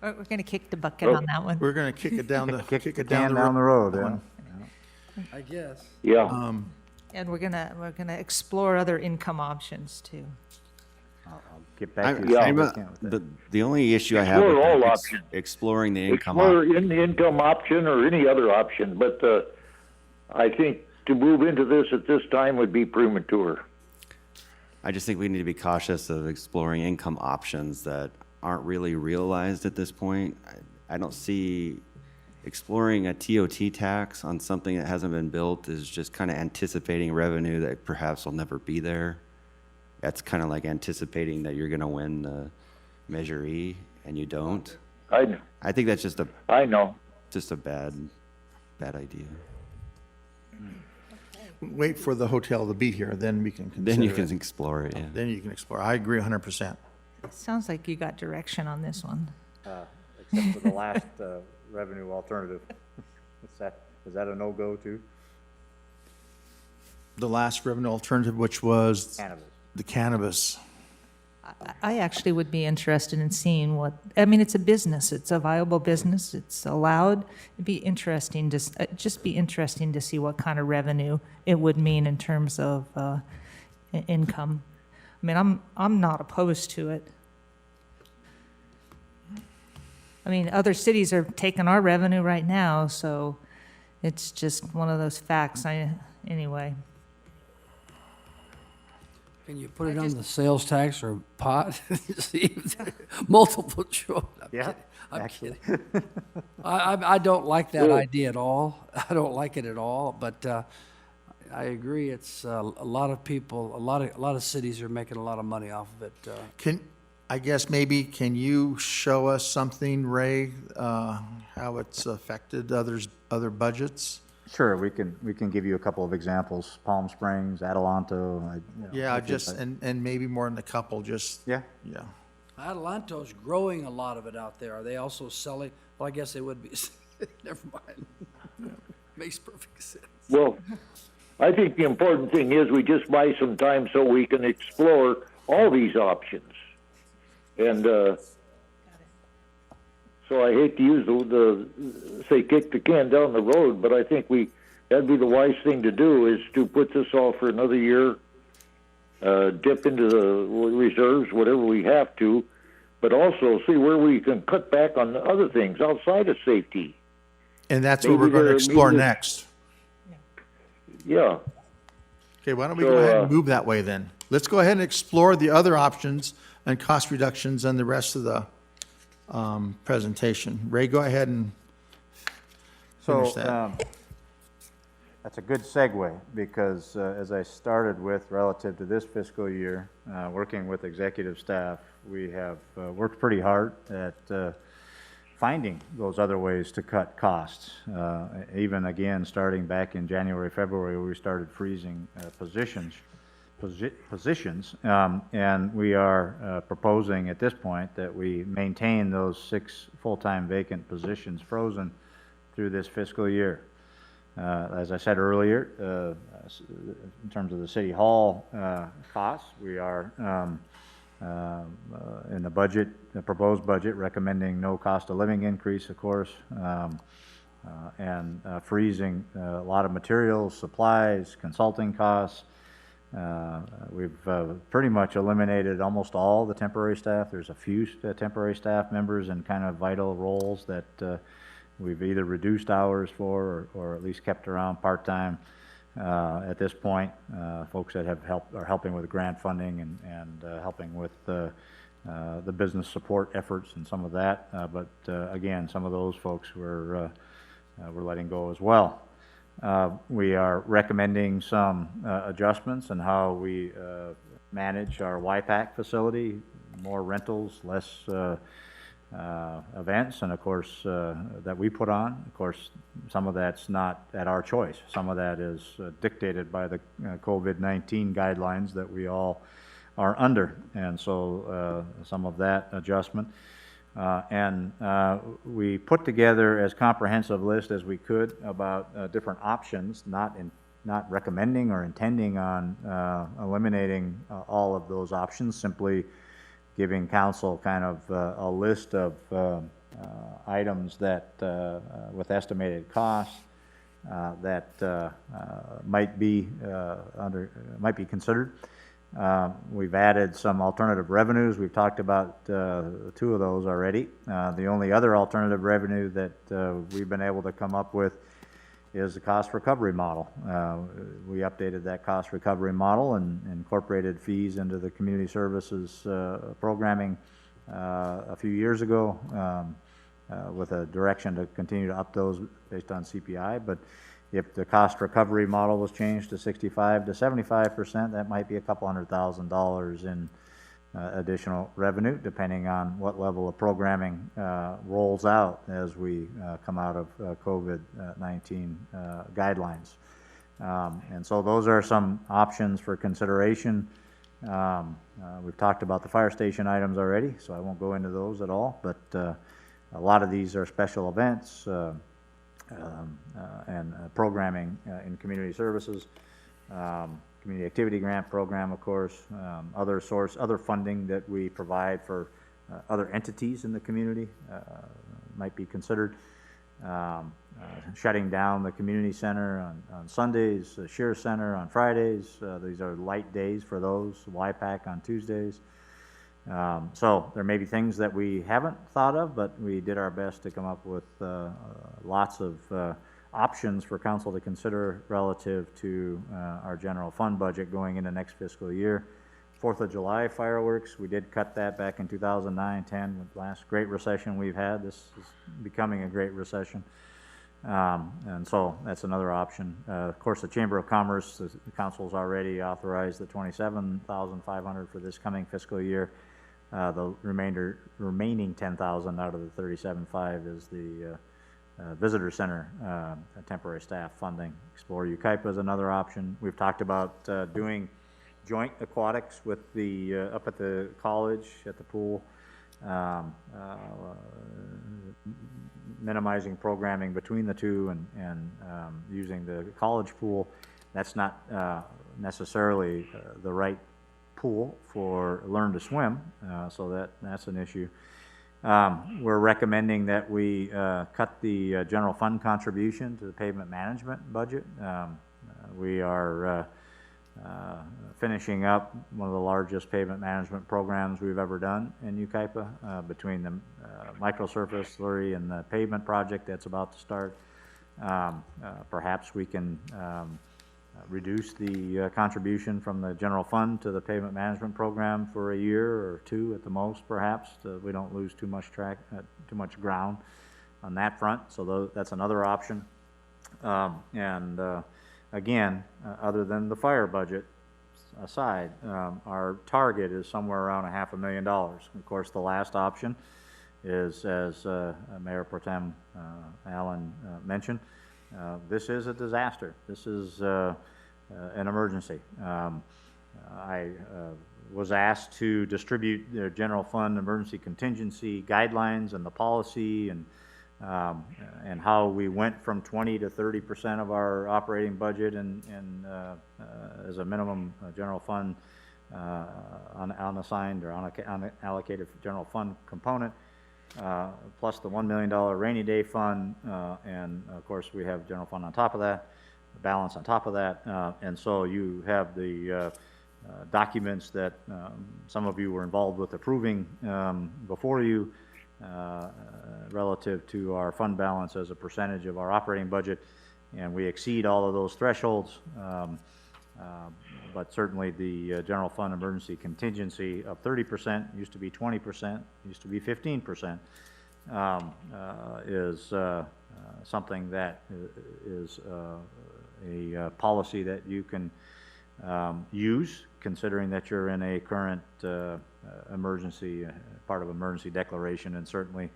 We're going to kick the bucket on that one. We're going to kick it down the down the road. Yeah. I guess. Yeah. And we're gonna explore other income options too. I'll get back to you. as soon as I can with that. The only issue I have Explore with all that options. exploring the income Explore the income option or any other option, but I think to move into this at this time would be premature. I just think we need to be cautious of exploring income options that aren't really realized at this point. I don't see exploring a TOT tax on something that hasn't been built is just kind of anticipating revenue that perhaps will never be there. That's kind of like anticipating that you're going to win the Measure E and you don't. I think that's just a bad idea. Wait for the hotel to be here, then we can consider Then you can it. explore it, yeah. Then you can explore. I agree 100%. Sounds like you got direction on this one. Except for the last revenue alternative. Is that a no-go too? The last revenue alternative, which was Cannabis. the cannabis. I actually would be interested in seeing it's a business, it's a viable business, it's allowed. It'd be interesting to see what kind of revenue it would mean in terms of income. I mean, I'm not opposed to it. I mean, other cities are taking our revenue right now, so it's just one of those facts. Anyway. Can you put it on the sales tax or pot? See, multiple choice. I'm kidding. I don't like that idea at all. I don't like it at all, but I agree. It's a lot of people, a lot of cities are making a lot of money off of it. I guess maybe can you show us something, Ray, how it's affected other budgets? Sure, we can give you a couple of examples. Palm Springs, Adelanto. And maybe more than a couple, just. Yeah. Yeah. Adelanto's growing a lot of it out there. Are they also selling? Well, I guess they would be. Never mind. Makes perfect sense. Well, I think the important thing is we just buy some time so we can explore all these options. And so I hate to use the say kick the can down the road, but I think that'd be the wise thing to do, is to put this off for another year, dip into the reserves, whatever we have to, but also see where we can cut back on the other things outside of safety. And that's what we're going to explore next. Yeah. Okay, why don't we go ahead and move that way then? Let's go ahead and explore the other options and cost reductions and the rest of the presentation. Ray, go ahead and finish that. That's a good segue, because as I started with relative to this fiscal year, working with executive staff, we have worked pretty hard at finding those other ways to cut costs. Even again, starting back in January, February, we started freezing positions, and we are proposing at this point that we maintain those 6 full-time vacant positions frozen through this fiscal year. As I said earlier, in terms of the City Hall costs, we are in the proposed budget, recommending no cost of living increase, of course, and freezing a lot of materials, supplies, consulting costs. We've pretty much eliminated almost all the temporary staff. There's a few temporary staff members in kind of vital roles that we've either reduced hours for or at least kept around part-time. At this point, folks that are helping with grant funding and helping with the business support efforts and some of that. But again, some of those folks we're letting go as well. We are recommending some adjustments in how we manage our YPAC facility, more rentals, less events, and of course that we put on. Of course, some of that's not at our choice. Some of that is dictated by the COVID-19 guidelines that we all are under, and so some of that adjustment. And we put together as comprehensive list as we could about different options, not recommending or intending on eliminating all of those options, simply giving council kind of a list of items that with estimated costs that might be considered. We've added some alternative revenues. We've talked about 2 of those already. The only other alternative revenue that we've been able to come up with is the cost recovery model. We updated that cost recovery model and incorporated fees into the community services programming a few years ago with a direction to continue to up those based on CPI. But if the cost recovery model was changed to 65 to 75%, that might be a couple $100,000 in additional revenue, depending on what level of programming rolls out as we come out of COVID-19 guidelines. And so those are some options for consideration. We've talked about the fire station items already, so I won't go into those at all, but a lot of these are special events and programming in community services. Community activity grant program, of course, other funding that we provide for other entities in the community might be considered. shutting down the community center on Sundays, the Shear Center on Fridays. These are light days for those, YPAC on Tuesdays. So there may be things that we haven't thought of, but we did our best to come up with lots of options for council to consider relative to our general fund budget going into next fiscal year. 4th of July fireworks, we did cut that back in 2009-10 with the last great recession we've had. This is becoming a great recession. And so that's another option. Of course, the Chamber of Commerce, the council's already authorized the $27,500 for this coming fiscal year. The remaining $10,000 out of the $37,500 is the visitor center temporary staff funding. Explore Yucaipa is another option. We've talked about doing joint aquatics with the up at the college at the pool. Minimizing programming between the two and using the college pool. That's not necessarily the right pool for learn to swim, so that's an issue. We're recommending that we cut the general fund contribution to the pavement management budget. We are finishing up one of the largest pavement management programs we've ever done in Yucaipa, between the microsurface slurry and the pavement project that's about to start. Perhaps we can reduce the contribution from the general fund to the pavement management program for a year or two at the most, perhaps, so we don't lose too much ground on that front. So that's another option. Again, other than the fire budget aside, our target is somewhere around $500,000. Of course, the last option is, as Mayor Pro Tem Allen mentioned, this is a disaster. This is an emergency. I was asked to distribute the general fund emergency contingency guidelines and the policy and how we went from 20 to 30% of our operating budget and as a minimum general fund unassigned or unallocated general fund component, plus the $1 million rainy day fund, and of course we have general fund on top of that, the balance on top of that, and so you have the documents that some of you were involved with approving before you, relative to our fund balance as a percentage of our operating budget, and we exceed all of those thresholds. But certainly the general fund emergency contingency of 30%, used to be 20%, used to be 15%, is something that is a policy that you can use, considering that you're in a current emergency, part of emergency declaration, and certainly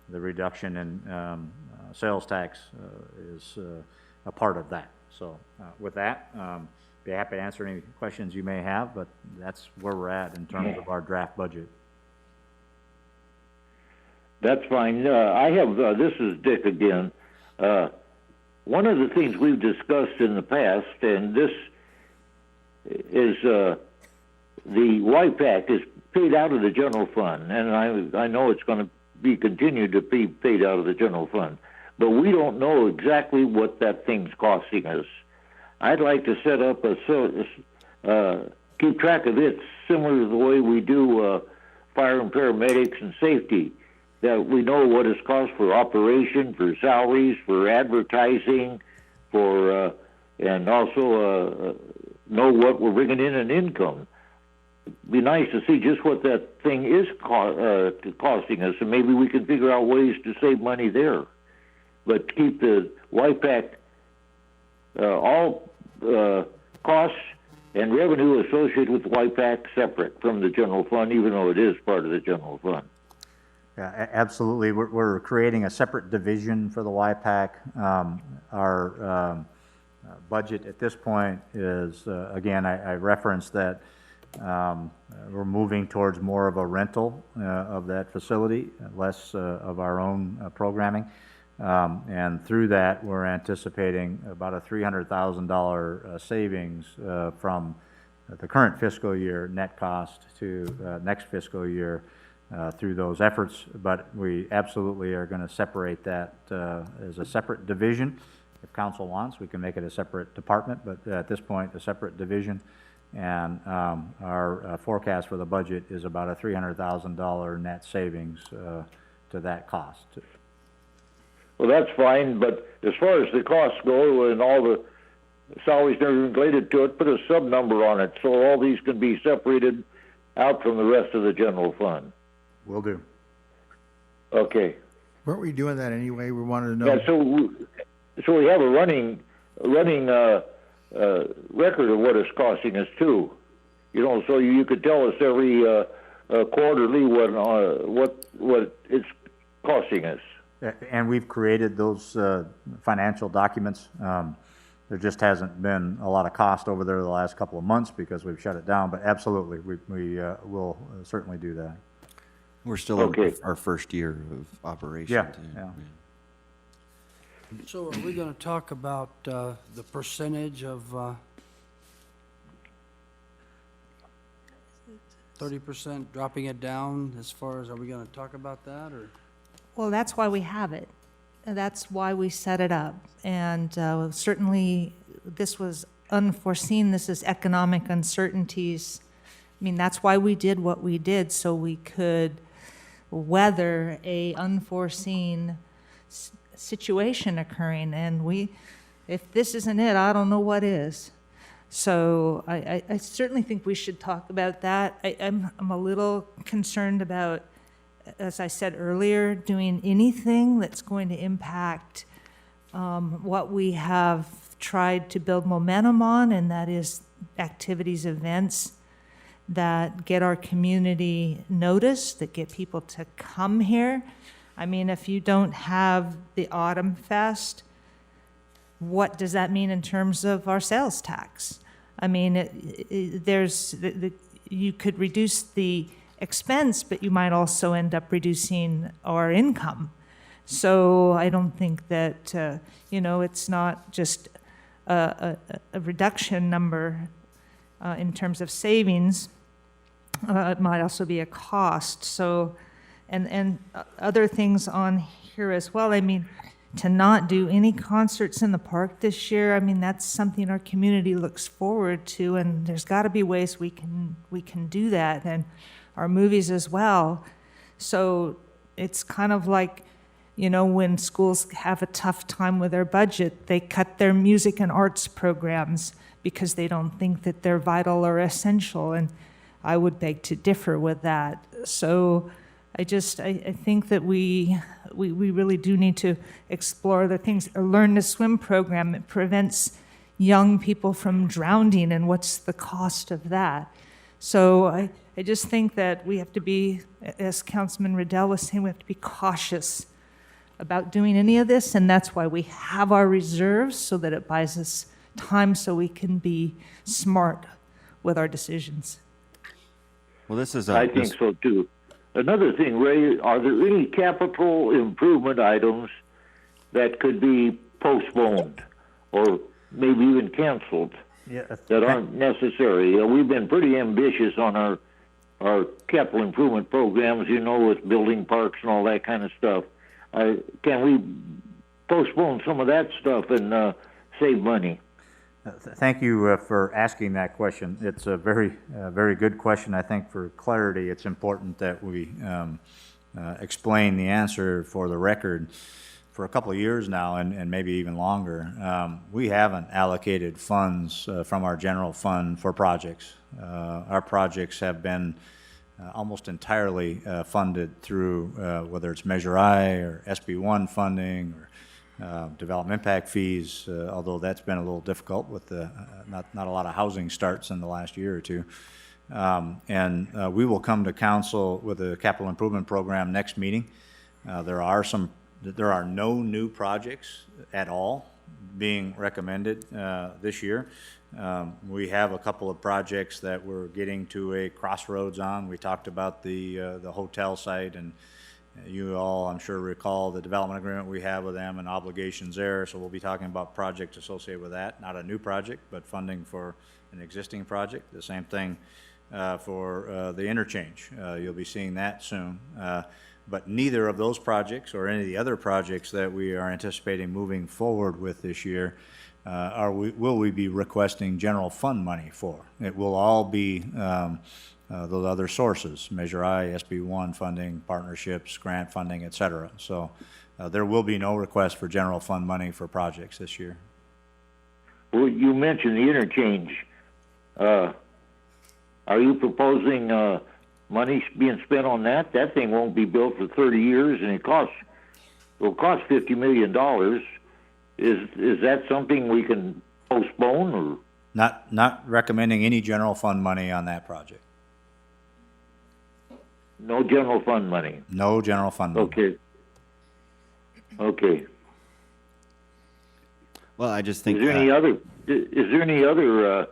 the reduction in sales tax is a part of that. So with that, be happy to answer any questions you may have, but that's where we're at in terms of our draft budget. That's fine. I have, this is Dick again. One of the things we've discussed in the past, and this is the YPAC is paid out of the general fund, and I know it's going to be continued to be paid out of the general fund, but we don't know exactly what that thing's costing us. I'd like to set up keep track of it similar to the way we do fire and paramedics and safety, that we know what it's cost for operation, for salaries, for advertising, for and also know what we're bringing in income. It'd be nice to see just what that thing is costing us, and maybe we can figure out ways to save money there. But keep the YPAC, all costs and revenue associated with YPAC separate from the general fund, even though it is part of the general fund. Yeah, absolutely. We're creating a separate division for the YPAC. Our budget at this point is, again, I referenced that we're moving towards more of a rental of that facility, less of our own programming. And through that, we're anticipating about a $300,000 savings from the current fiscal year net cost to next fiscal year through those efforts, but we absolutely are going to separate that as a separate division. If council wants, we can make it a separate department, but at this point, a separate division. And our forecast for the budget is about a $300,000 net savings to that cost. Well, that's fine, but as far as the costs go and all the salaries that are related to it, put a sub number on it so all these can be separated out from the rest of the general fund. Will do. Okay. Weren't we doing that anyway? We wanted to know. Yeah, so we have a running record of what it's costing us too. You know, so you could tell us every quarterly what it's costing us. And we've created those financial documents. There just hasn't been a lot of cost over there the last couple of months because we've shut it down, but absolutely, we will certainly do that. We're still in our first year of operation. Yeah, too. yeah. So are we going to talk about the percentage of 30%, dropping it down as far as, are we going to talk about that, or? Well, that's why we have it. And that's why we set it up. And certainly, this was unforeseen. This is economic uncertainties. I mean, that's why we did what we did, so we could weather a unforeseen situation occurring. And if this isn't it, I don't know what is. So I certainly think we should talk about that. I'm a little concerned about, as I said earlier, doing anything that's going to impact what we have tried to build momentum on, and that is activities, events that get our community noticed, that get people to come here. I mean, if you don't have the Autumn Fest, what does that mean in terms of our sales tax? I mean, you could reduce the expense, but you might also end up reducing our income. So I don't think that, it's not just a reduction number in terms of savings. It might also be a cost. So, and other things on here as well. I mean, to not do any concerts in the park this year, I mean, that's something our community looks forward to, and there's got to be ways we can do that, and our movies as well. So it's kind of like, when schools have a tough time with their budget, they cut their music and arts programs because they don't think that they're vital or essential, and I would beg to differ with that. So I think that we really do need to explore the things. A Learn to Swim program, it prevents young people from drowning, and what's the cost of that? So I just think that we have to be, as Councilman Riddell was saying, we have to be cautious about doing any of this, and that's why we have our reserves, so that it buys us time so we can be smart with our decisions. Well, this is I think so too. Another thing, Ray, are there any capital improvement items that could be postponed or maybe even canceled that aren't necessary? We've been pretty ambitious on our capital improvement programs, with building parks and all that kind of stuff. Can we postpone some of that stuff and save money? Thank you for asking that question. It's a very good question. I think for clarity, it's important that we explain the answer for the record. For a couple of years now, and maybe even longer, we haven't allocated funds from our general fund for projects. Our projects have been almost entirely funded through whether it's Measure I or SB1 funding or development impact fees, although that's been a little difficult with not a lot of housing starts in the last year or two. And we will come to council with a capital improvement program next meeting. There are no new projects at all being recommended this year. We have a couple of projects that we're getting to a crossroads on. We talked about the hotel site, and you all, I'm sure, recall the development agreement we have with them and obligations there. So we'll be talking about projects associated with that, not a new project, but funding for an existing project. The same thing for the interchange. You'll be seeing that soon. But neither of those projects or any of the other projects that we are anticipating moving forward with this year will we be requesting general fund money for. It will all be those other sources, Measure I, SB1 funding, partnerships, grant funding, et cetera. So there will be no request for general fund money for projects this year. Well, you mentioned the interchange. Are you proposing money being spent on that? That thing won't be built for 30 years, and it will cost $50 million. Is that something we can postpone, or? Not recommending any general fund money on that project. No general fund money? No general fund money. Okay. Okay. Well, I just think. Is there any other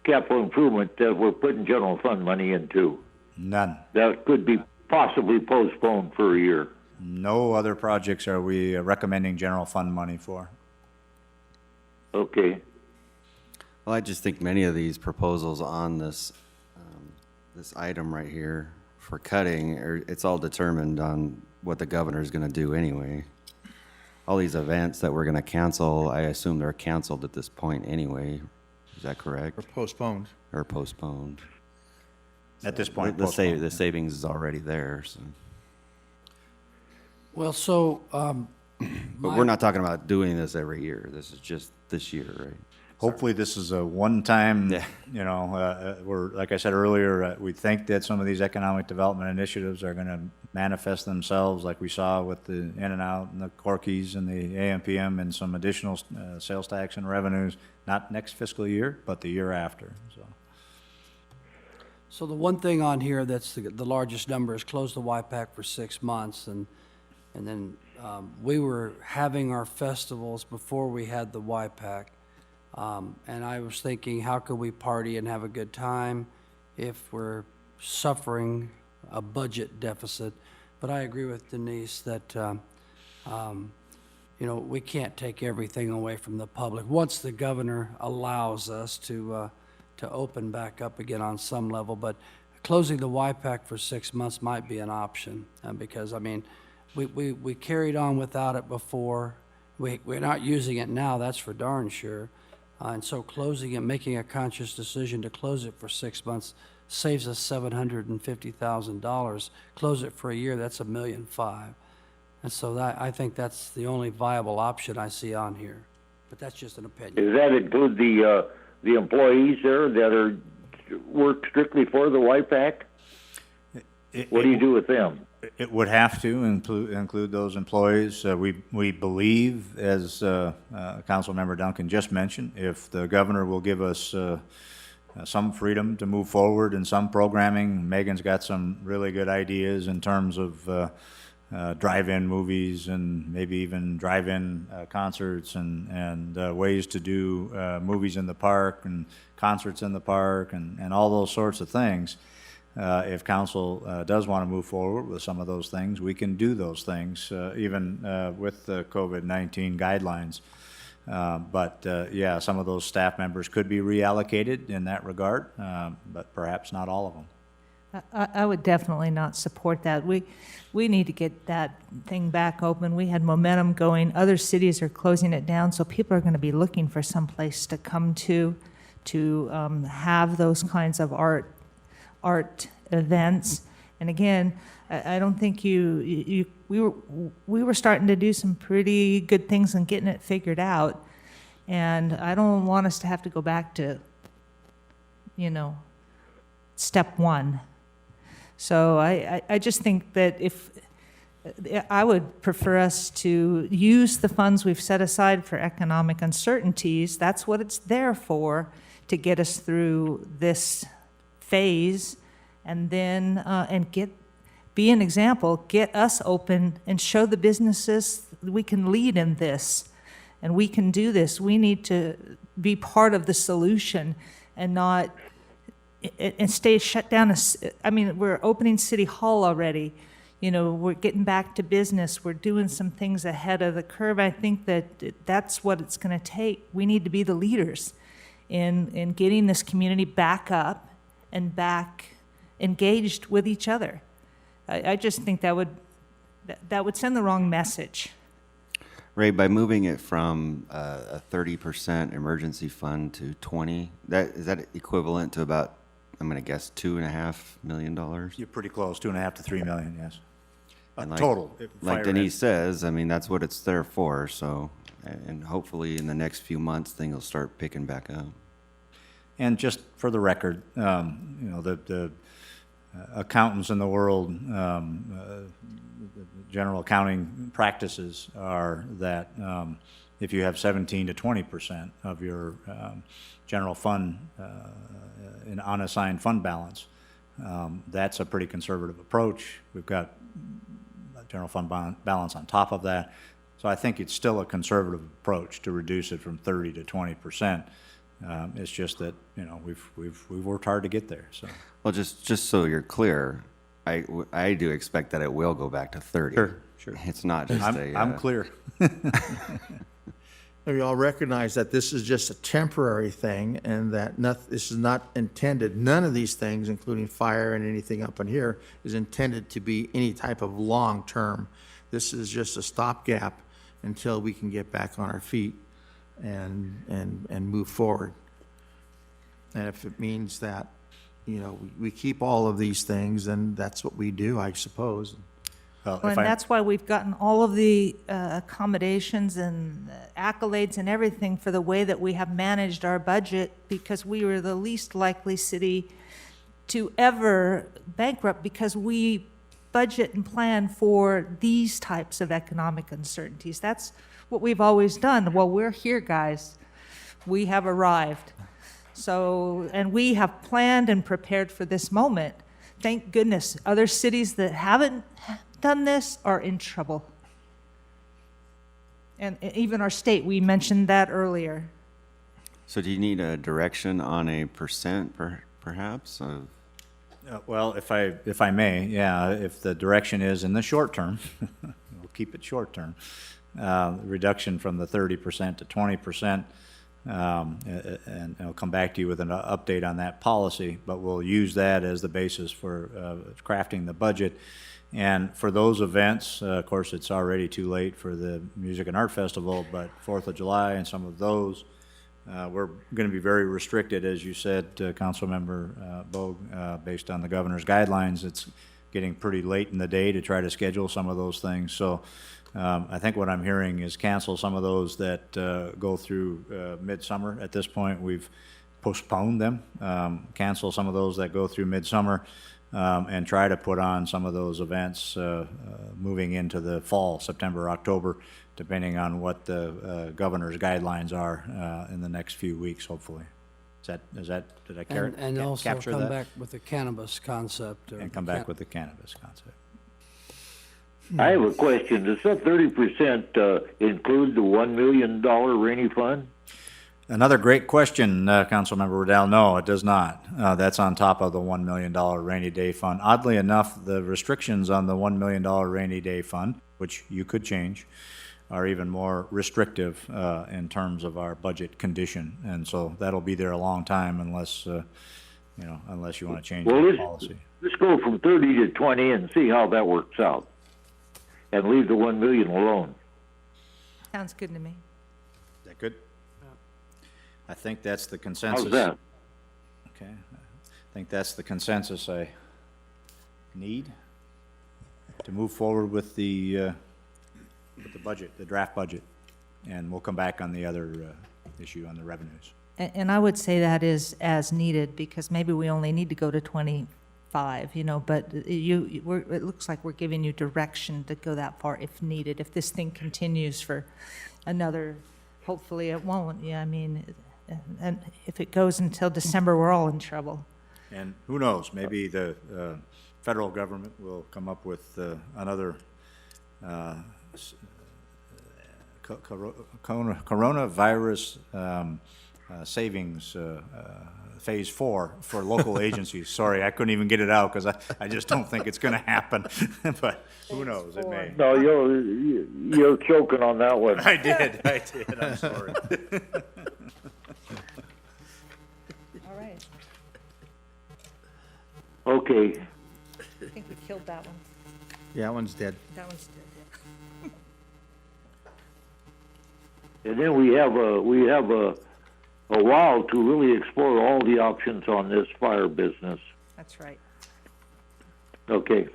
capital improvement that we're putting general fund money into? None. That could be possibly postponed for a year? No other projects are we recommending general fund money for. Okay. Well, I just think many of these proposals on this this item right here for cutting, it's all determined on what the governor is going to do anyway. All these events that we're going to cancel, I assume they're canceled at this point anyway. Is that correct? Or postponed. Or postponed. At this point, the savings is already there. So. Well, so. But we're not talking about doing this every year. This is just this year, right? Hopefully this is a one-time, you know, we're, like I said earlier, we think that some of these economic development initiatives are going to manifest themselves like we saw with the In-N-Out and the Corkies and the AMPM and some additional sales tax and revenues, not next fiscal year, but the year after. So the one thing on here that's the largest number is close the YPAC for 6 months, and then we were having our festivals before we had the YPAC. And I was thinking, how could we party and have a good time if we're suffering a budget deficit? But I agree with Denise that, you know, we can't take everything away from the public. Once the governor allows us to open back up again on some level, but closing the YPAC for 6 months might be an option, because, I mean, we carried on without it before. We're not using it now, that's for darn sure. And so closing it, making a conscious decision to close it for 6 months saves us $750,000. Close it for a year, that's $1.5 million. And so I think that's the only viable option I see on here. But that's just an opinion. Does that include the employees there that work strictly for the YPAC? What do you do with them? It would have to include those employees. We believe, as Councilmember Duncan just mentioned, if the governor will give us some freedom to move forward in some programming. Megan's got some really good ideas in terms of drive-in movies and maybe even drive-in concerts and ways to do movies in the park and concerts in the park and all those sorts of things. If council does want to move forward with some of those things, we can do those things, even with the COVID-19 guidelines. But yeah, some of those staff members could be reallocated in that regard, but perhaps not all of them. I would definitely not support that. We need to get that thing back open. We had momentum going. Other cities are closing it down, so people are going to be looking for some place to come to have those kinds of art events. And again, I don't think we were starting to do some pretty good things and getting it figured out. And I don't want us to have to go back to, you know, step one. So I just think that I would prefer us to use the funds we've set aside for economic uncertainties. That's what it's there for, to get us through this phase, and then be an example, get us open and show the businesses we can lead in this and we can do this. We need to be part of the solution and not and stay shut down. I mean, we're opening City Hall already. You know, we're getting back to business. We're doing some things ahead of the curve. I think that's what it's going to take. We need to be the leaders in getting this community back up and back engaged with each other. I just think that would send the wrong message. Ray, by moving it from a 30% emergency fund to 20, is that equivalent to about, I'm going to guess, $2.5 million? You're pretty close, 2.5 to 3 million, yes. And like, Total. like fire Denise says, I mean, that's what it's there for. So, and hopefully in the next few months, things will start picking back up. And just for the record, you know, the accountants in the world, general accounting practices are that if you have 17 to 20% of your general fund in unassigned fund balance, that's a pretty conservative approach. We've got general fund balance on top of that. So I think it's still a conservative approach to reduce it from 30 to 20%. It's just that, you know, we've worked hard to get there. So, well, just so you're clear, I do expect that it will go back to 30. Sure. It's not just I'm clear. We all recognize that this is just a temporary thing and that this is not intended, none of these things, including fire and anything up in here, is intended to be any type of long-term. This is just a stopgap until we can get back on our feet and move forward. And if it means that, you know, we keep all of these things, then that's what we do, I suppose. Well, and that's why we've gotten all of the accommodations and accolades and everything for the way that we have managed our budget, because we were the least likely city to ever bankrupt, because we budget and plan for these types of economic uncertainties. That's what we've always done. Well, we're here, guys. We have arrived. So, and we have planned and prepared for this moment. Thank goodness. Other cities that haven't done this are in trouble. And even our state, we mentioned that earlier. So do you need a direction on a percent, perhaps? Well, if I may, yeah, if the direction is in the short term, we'll keep it short term, reduction from the 30% to 20%, and I'll come back to you with an update on that policy, but we'll use that as the basis for crafting the budget. And for those events, of course, it's already too late for the Music and Art Festival, but 4th of July and some of those, we're going to be very restricted, as you said, Councilmember Bogue, based on the governor's guidelines. It's getting pretty late in the day to try to schedule some of those things. So I think what I'm hearing is cancel some of those that go through midsummer. At this point, we've postponed them. Cancel some of those that go through midsummer, and try to put on some of those events moving into the fall, September, October, depending on what the governor's guidelines are in the next few weeks, hopefully. Did I and also capture come that? back with the cannabis concept. And come back with the cannabis concept. I have a question. Does that 30% include the $1 million rainy fund? Another great question, Councilmember Riddell. No, it does not. That's on top of the $1 million rainy day fund. Oddly enough, the restrictions on the $1 million rainy day fund, which you could change, are even more restrictive in terms of our budget condition. And so that'll be there a long time unless, unless you want to change the policy. Let's go from 30 to 20 and see how that works out. And leave the 1 million alone. Sounds good to me. Is that good? I think that's the consensus. How's that? Okay. I think that's the consensus I need to move forward with the budget, the draft budget. And we'll come back on the other issue on the revenues. And I would say that is as needed, because maybe we only need to go to 25, but it looks like we're giving you direction to go that far if needed. If this thing continues for another, hopefully it won't. Yeah, I mean, and if it goes until December, we're all in trouble. And who knows, maybe the federal government will come up with another coronavirus savings phase 4 for local agencies. Sorry, I couldn't even get it out because I just don't think it's going to happen. But who knows? It may. No, you're choking on that one. I did. I'm sorry. All right. Okay, I think we killed that one. Yeah, that one's dead. That one's dead, yeah. and then we have a while to really explore all the options on this fire business. That's right. Okay.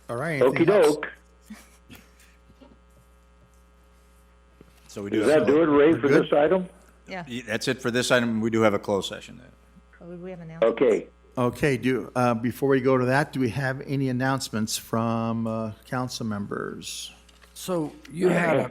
All right. Okey anything else? doke. So we do Does have, that do it, Ray, for good? this item? Yeah. that's it for this item. We do have a closed session then. Oh, we have announced. Okay. Okay, before we go to that, do we have any announcements from council members? So you had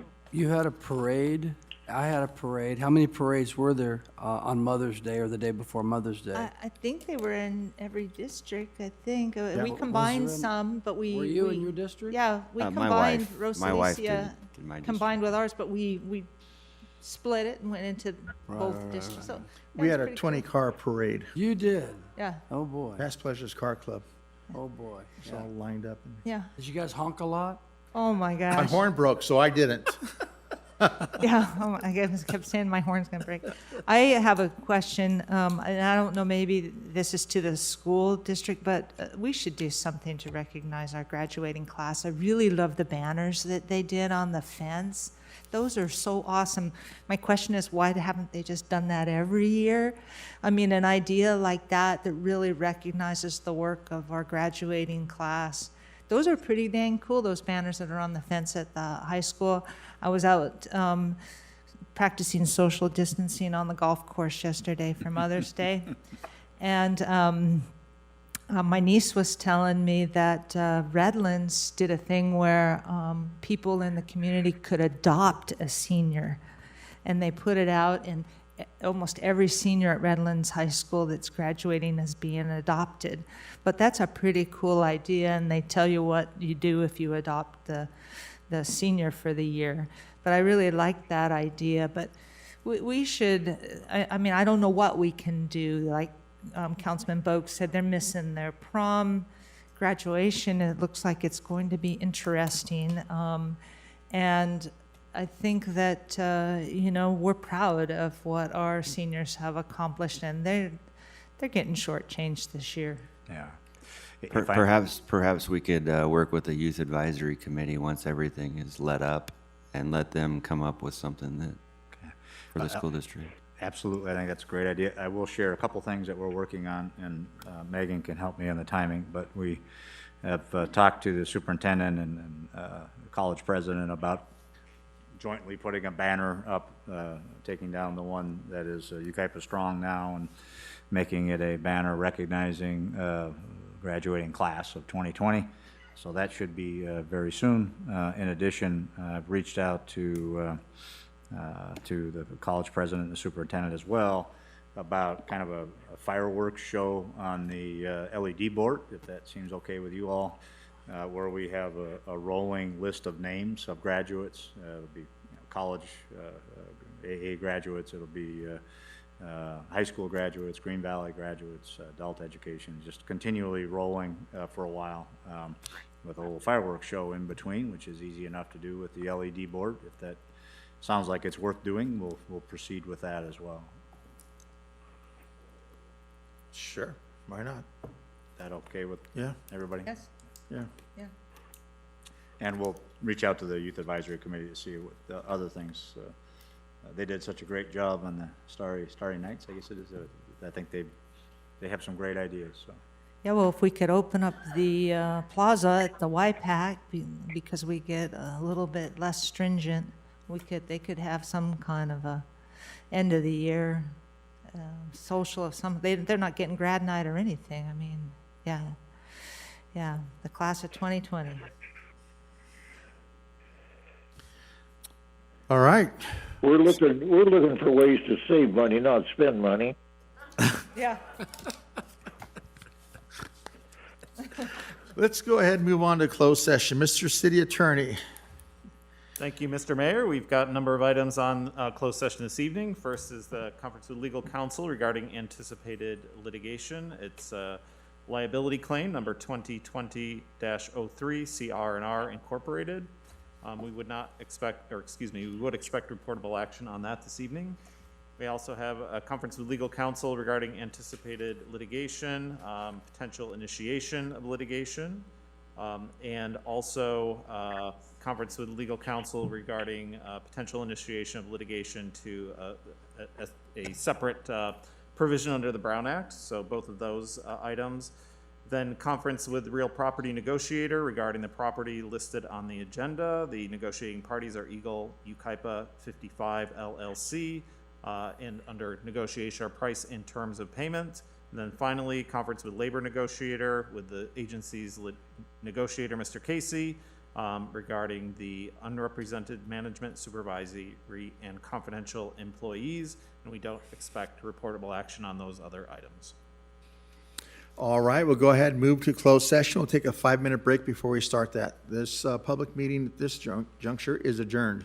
a parade. I had a parade. How many parades were there on Mother's Day or the day before Mother's Day? I think they were in every district, I think. Yeah, We was combined there in- some, but we. Were you in we- your district? Yeah, we My combined my wife did Rosalicia, in my district. combined with ours, but we split it and went into both right, districts. So We that's had a pretty cool. 20-car parade. You did? Yeah, Oh, boy. Past Pleasures Car Club. Oh, boy. It's all lined up. yeah. Did you guys honk a lot? Oh, my My gosh. horn broke, so I didn't. Yeah, oh, I kept saying my horn's gonna break. I have a question, and I don't know, maybe this is to the school district, but we should do something to recognize our graduating class. I really love the banners that they did on the fence. Those are so awesome. My question is, why haven't they just done that every year? I mean, an idea like that that really recognizes the work of our graduating class. Those are pretty dang cool, those banners that are on the fence at the high school. I was out practicing social distancing on the golf course yesterday for Mother's Day. And my niece was telling me that Redlands did a thing where people in the community could adopt a senior. And they put it out, and almost every senior at Redlands High School that's graduating is being adopted. But that's a pretty cool idea, and they tell you what you do if you adopt the senior for the year. But I really like that idea. But we should, I mean, I don't know what we can do. Like Councilman Bogue said, they're missing their prom, graduation. It looks like it's going to be interesting. And I think that, we're proud of what our seniors have accomplished, and they're getting shortchanged this year. Yeah. Perhaps we could work with the youth advisory committee once everything is let up and let them come up with something that for the school district. Absolutely, I think that's a great idea. I will share a couple things that we're working on, and Megan can help me on the timing, but we have talked to the superintendent and the college president about jointly putting a banner up, taking down the one that is Yucaipa Strong now and making it a banner recognizing graduating class of 2020. So that should be very soon. In addition, I've reached out to the college president and the superintendent as well about kind of a fireworks show on the LED board, if that seems okay with you all, where we have a rolling list of names of graduates. It'll be college AA graduates, it'll be high school graduates, Green Valley graduates, adult education, just continually rolling for a while with a little fireworks show in between, which is easy enough to do with the LED board. If that sounds like it's worth doing, we'll proceed with that as well. Sure, why not? That okay with Yeah. everybody? Yes, Yeah. yeah. And we'll reach out to the youth advisory committee to see what the other things. They did such a great job on the Starry Nights, I guess it is. I think they have some great ideas, so. Yeah, well, if we could open up the plaza at the YPAC, because we get a little bit less stringent, they could have some kind of a end of the year social of some. They're not getting grad night or anything. I mean, yeah, the class of 2020. All right. We're looking for ways to save money, not spend money. Yeah. Let's go ahead and move on to closed session. Mr. City Attorney. Thank you, Mr. Mayor. We've got a number of items on closed session this evening. First is the conference with legal counsel regarding anticipated litigation. It's a liability claim number 2020-03 CR&R Incorporated. We would expect reportable action on that this evening. We also have a conference with legal counsel regarding anticipated litigation, potential initiation of litigation, and also conference with legal counsel regarding potential initiation of litigation to a separate provision under the Brown Act. So both of those items. Then conference with real property negotiator regarding the property listed on the agenda. The negotiating parties are Eagle Yucaipa 55 LLC, and under negotiation are price and terms of payment. And then finally, conference with labor negotiator with the agency's negotiator, Mr. Casey, regarding the unrepresented management, supervisory, and confidential employees. And we don't expect reportable action on those other items. All right, we'll go ahead and move to closed session. We'll take a 5-minute break before we start that. This public meeting at this juncture is adjourned.